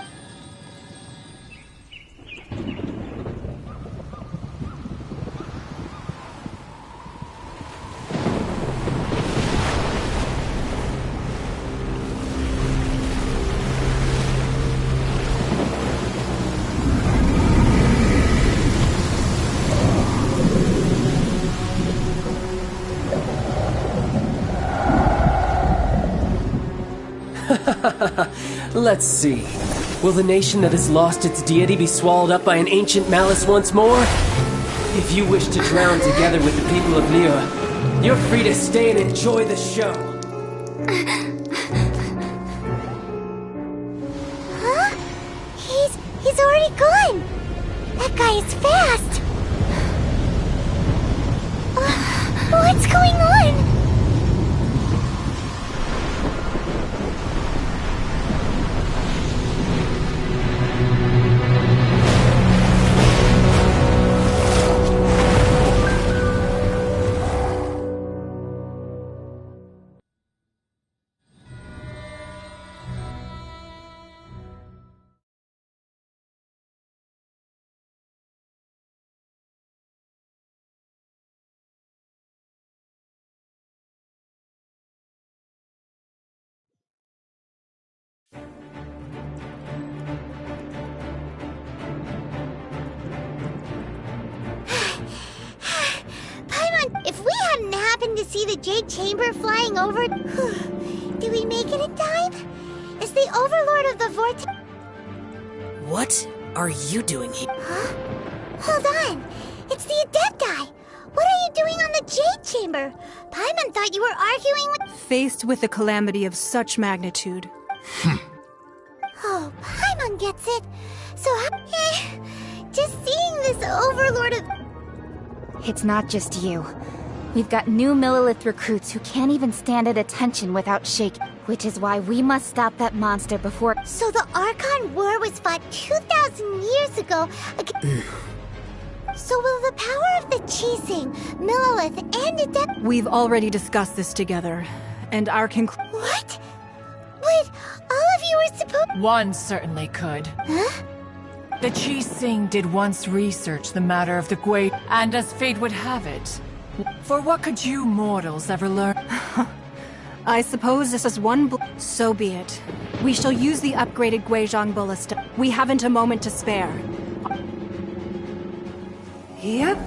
Let's see. Will the nation that has lost its deity be swallowed up by an ancient malice once more? If you wish to drown together with the people of Liyue, you're free to stay and enjoy the show. Huh? He's already gone! That guy is fast! What's going on? waiting to see the Jade Chamber flying over. Do we make it in time? Is the Overlord of the Vortex... What are you doing here? Huh? Hold on. It's the Adepti. What are you doing on the Jade Chamber? Paimon thought you were arguing with... Faced with a calamity of such magnitude. Oh, Paimon gets it. So just seeing this Overlord of... It's not just you. We've got new Millilith recruits who can't even stand at attention without shaking, which is why we must stop that monster before... So the Archon War was fought 2,000 years ago So will the power of the Chising, Millilith, and Adept... We've already discussed this together, and our conclusion... What? Wait, all of you were supposed... One certainly could. Huh? The Chising did once research the matter of the Gwei, and as fate would have it, for what could you mortals ever learn? I suppose this is one so be it. We shall use the upgraded Guizhong Ballista. We haven't a moment to spare. Yep.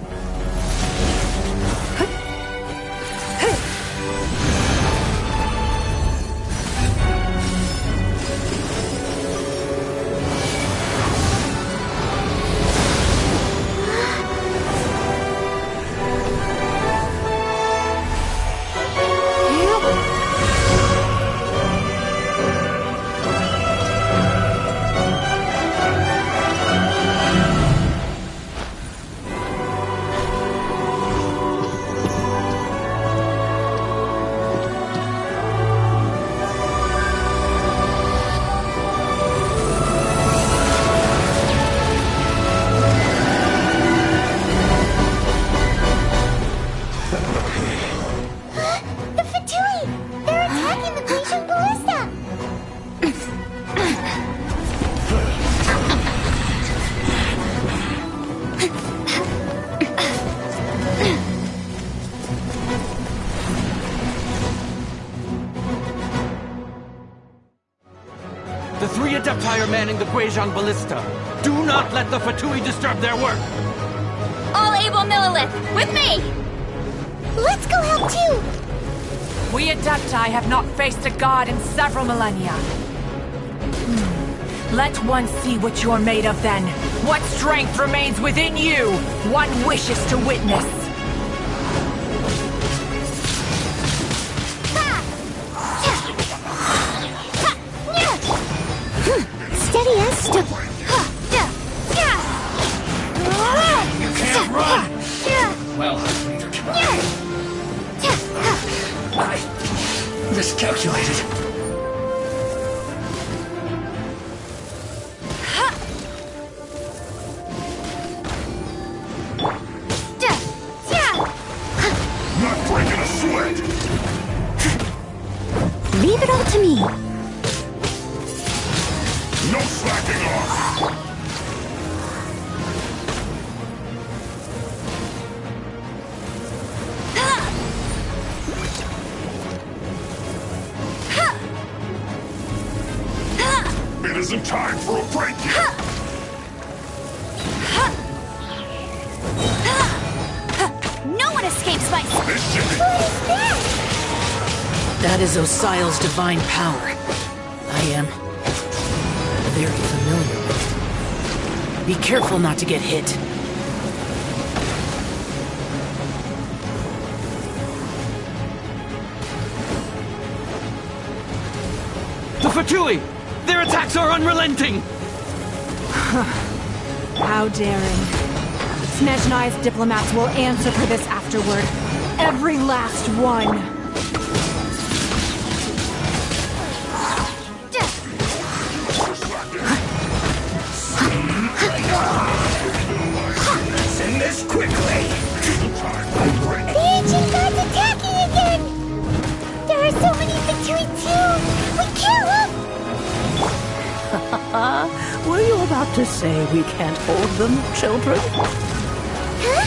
The three Adepti are manning the Guizhong Ballista. Do not let the Fatui disturb their work! All able Millilith, with me! Let's go help too! We Adepti have not faced a god in several millennia. Let one see what you're made of then. What strength remains within you? One wishes to witness. Steady as stone. You can't run! Well, neither can I miscalculated. Not breaking a sweat! Leave it all to me. No slacking off! It isn't time for a break yet! No one escapes my... This should be... What is that? That is Osial's divine power. I am very familiar with it. Be careful not to get hit. The Fatui! Their attacks are unrelenting! How daring. Snezhnai's diplomats will answer for this afterward. Every last one. Send this quickly! The ancient god's attacking again! There are so many Fatui too! We kill them! Were you about to say we can't hold them, children? Huh?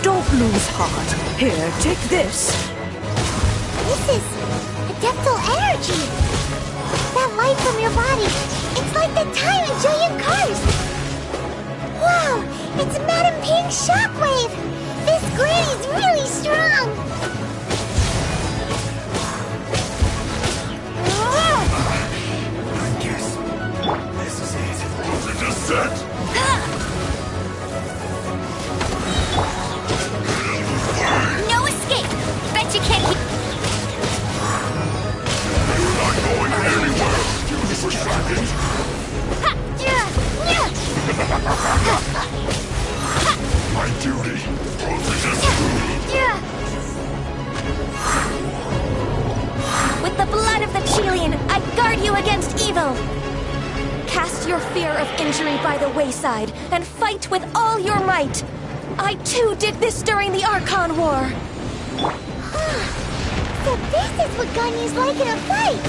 Don't lose heart. Here, take this. This is adeptal energy! That light from your body, it's like the time in Julian Cars! Wow, it's magic! bottom pink shockwave! This Granny's really strong! I guess this is it. Closer to set! No escape! Bet you can't keep... You're not going anywhere! Use for second! My duty! With the blood of the Chilean, I guard you against evil! Cast your fear of injury by the wayside, and fight with all your might! I too did this during the Archon War! So this is what Ganyu's like in a fight!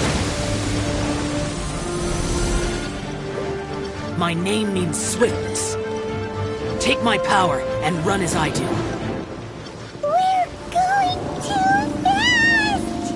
My name means swiftness. Take my power and run as I do. We're going too fast!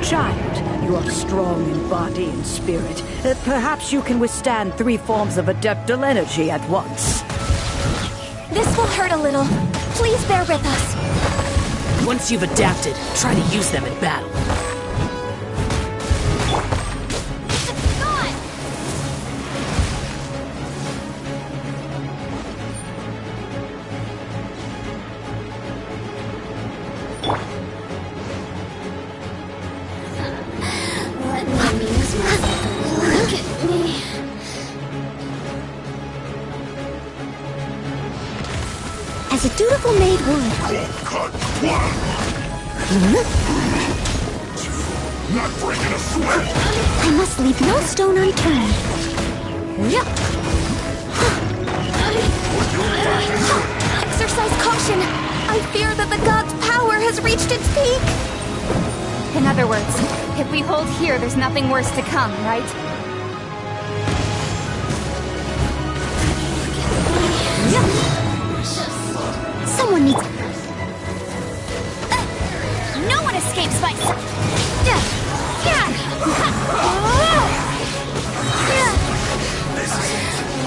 Child, you are strong in body and spirit. Perhaps you can withstand 3 forms of adeptal energy at once. This will hurt a little. Please bear with us. Once you've adapted, try to use them in battle. Look at me. As a dutiful maid would. Cut one! Not breaking a sweat! I must leave no stone unturned. Exercise caution! I fear that the god's power has reached its peak! In other words, if we hold here, there's nothing worse to come, right? Someone needs... No one escapes my...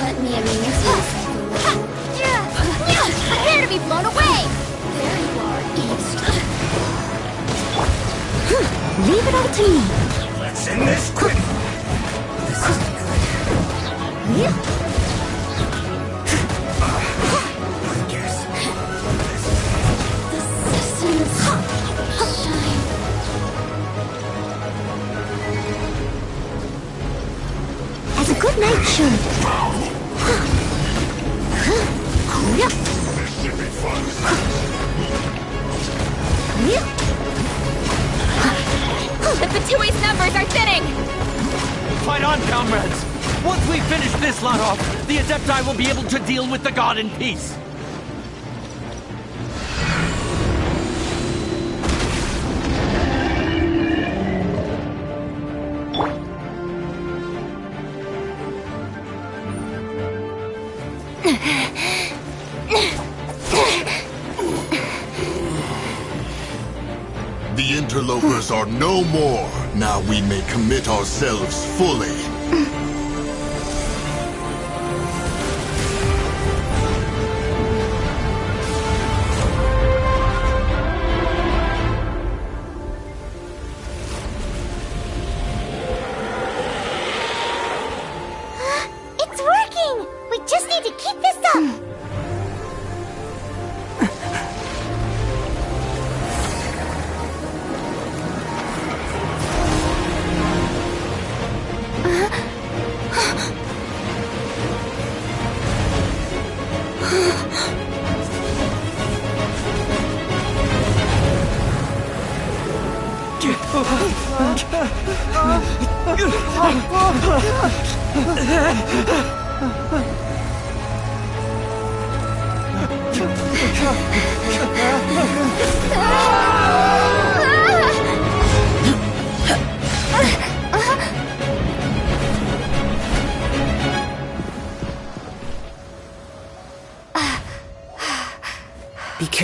Let me amuse myself. Prepare to be blown away! There you are, eavesdropper. Leave it all to me. Let's end this quick! This isn't good. I guess The systems shine. As a good knight should. this should be fun. The Fatui's numbers are thinning! Fight on, comrades! Once we finish this lot off, the Adepti will be able to deal with the god in peace. The interlopers are no more. Now we may commit ourselves fully. It's working! We just need to keep this up!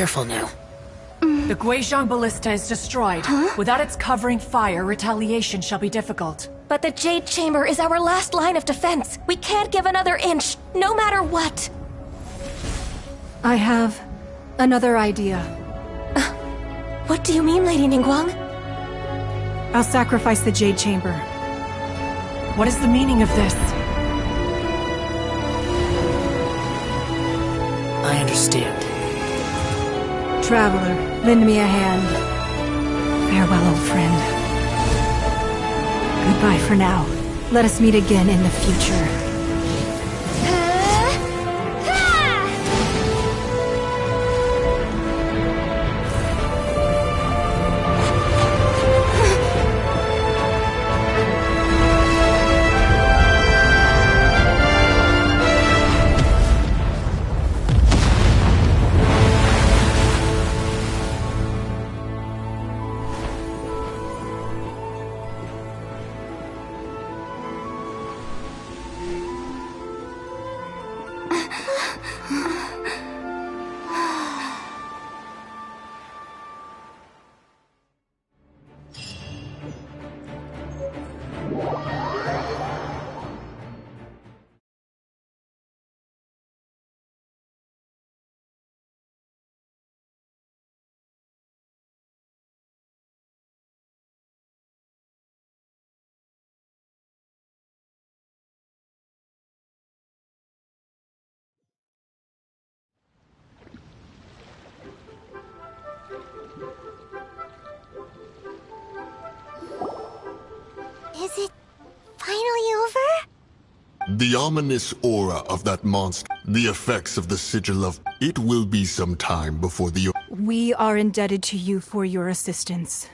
careful now. The Guizhong Ballista is destroyed. Without its covering fire, retaliation shall be difficult. But the Jade Chamber is our last line of defense. We can't give another inch, no matter what. I have another idea. What do you mean, Lady Ningguang? I'll sacrifice the Jade Chamber. What is the meaning of this? I understand. Traveler, lend me a hand. Farewell, old friend. Goodbye for now. Let us meet again in the future. Is it finally over? The ominous aura of that monster, the effects of the sigil of... It will be some time before the... We are indebted to you for your assistance.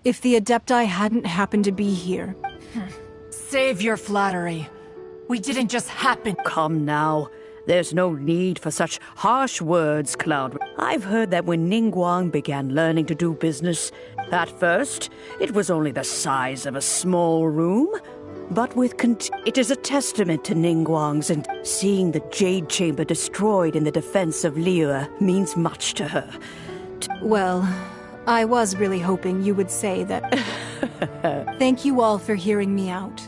If the Adepti hadn't happened to be here... Save your flattery. We didn't just happen. Come now. There's no need for such harsh words, Cloud. I've heard that when Ningguang began learning to do business, at first, it was only the size of a small room. But with it is a testament to Ningguang's, and seeing the Jade Chamber destroyed in the defense of Liyue means much to her. Well, I was really hoping you would say that. Thank you all for hearing me out.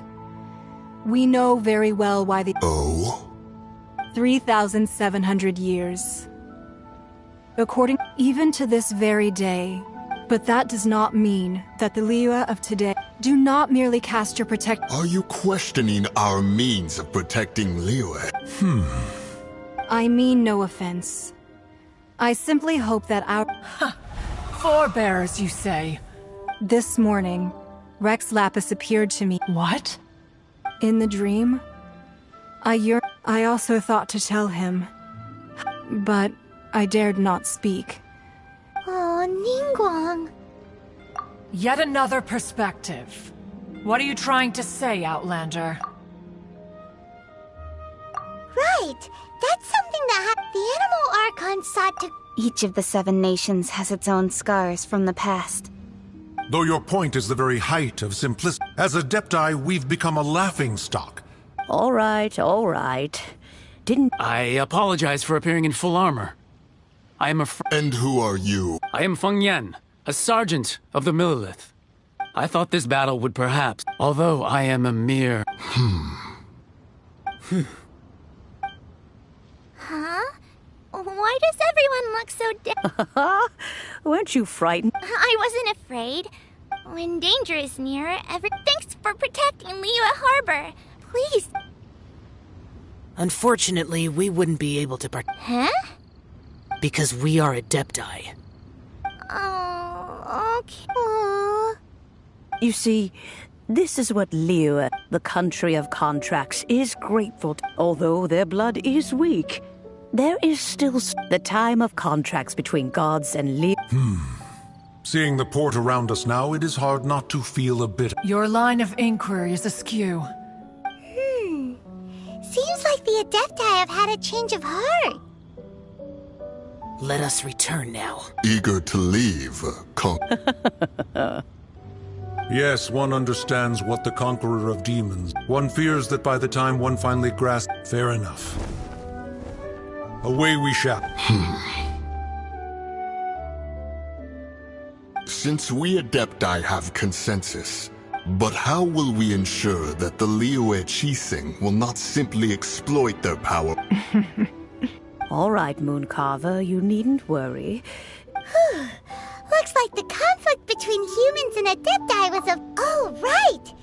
We know very well why the... Oh? 3,700 years. According even to this very day. But that does not mean that the Liyue of today do not merely cast your protect... Are you questioning our means of protecting Liyue? I mean no offense. I simply hope that our... Forebears, you say? This morning, Rex Lapis appeared to me. What? In the dream. I also thought to tell him, but I dared not speak. Oh, Ningguang. Yet another perspective. What are you trying to say, Outlander? Right. That's something that the Animal Archon sought to... Each of the 7 nations has its own scars from the past. Though your point is the very height of simplicity, as Adepti, we've become a laughingstock. All right. Didn't... I apologize for appearing in full armor. I am a And who are you? I am Feng Yan, a sergeant of the Millelith. I thought this battle would perhaps, although I am a mere... Huh? Why does everyone look so dead? Weren't you frightened? I wasn't afraid. When danger is near, thanks for protecting Liyue Harbor. Please. Unfortunately, we wouldn't be able to Huh? because we are Adepti. Oh, okay. You see, this is what Liyue, the country of contracts, is grateful to. Although their blood is weak, there is still the time of contracts between gods and Liyue. Seeing the port around us now, it is hard not to feel a bit... Your line of inquiry is askew. Seems like the Adepti have had a change of heart. Let us return now. Eager to leave, Yes, one understands what the conqueror of demons. One fears that by the time one finally grasps... Fair enough. Away we shall. Since we Adepti have consensus, but how will we ensure that the Liyue Qixing will not simply exploit their power? All right, Mooncarver, you needn't worry. Looks like the conflict between humans and Adepti was a... Oh, right!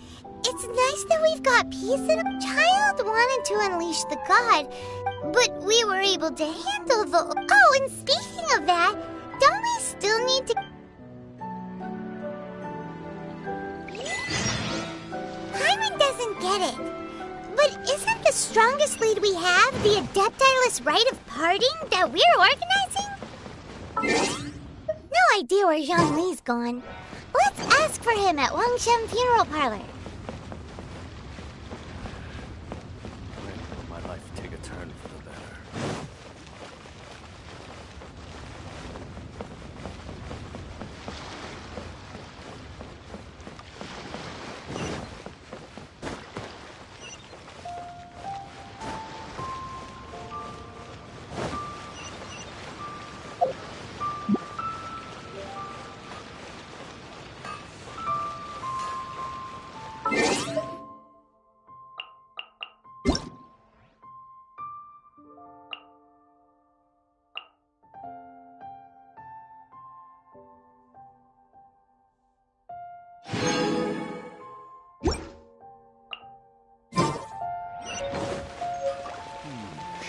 It's nice that we've got peace and... Child wanted to unleash the god, but we were able to handle the... Oh, and speaking of that, don't we still need to... Paimon doesn't get it. But isn't the strongest lead we have the Adepti-less rite of parting that we're organizing? No idea where Zhongli's gone. Let's ask for him at Wangshen Funeral Parlor. When will my life take a turn for the better?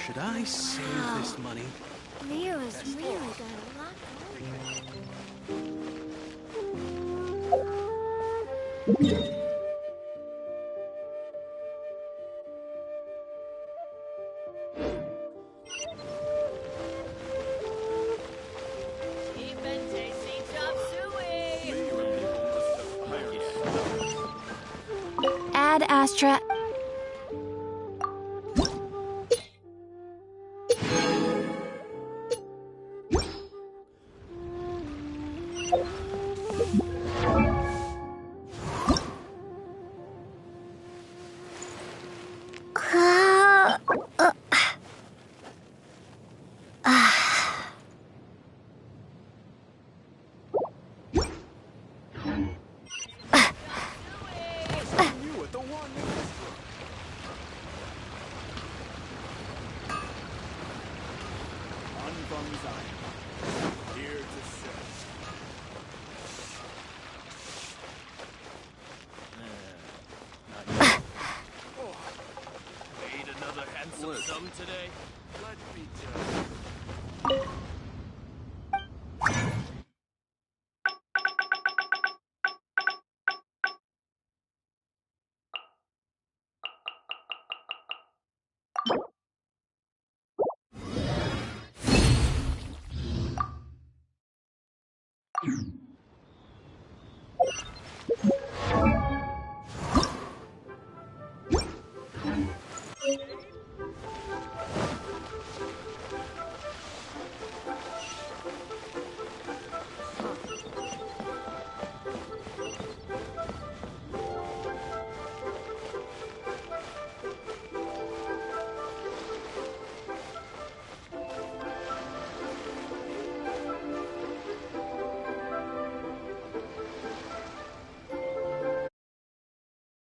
Should I save this money? Leo has really got a lot going. Ad Astra. Today. Let me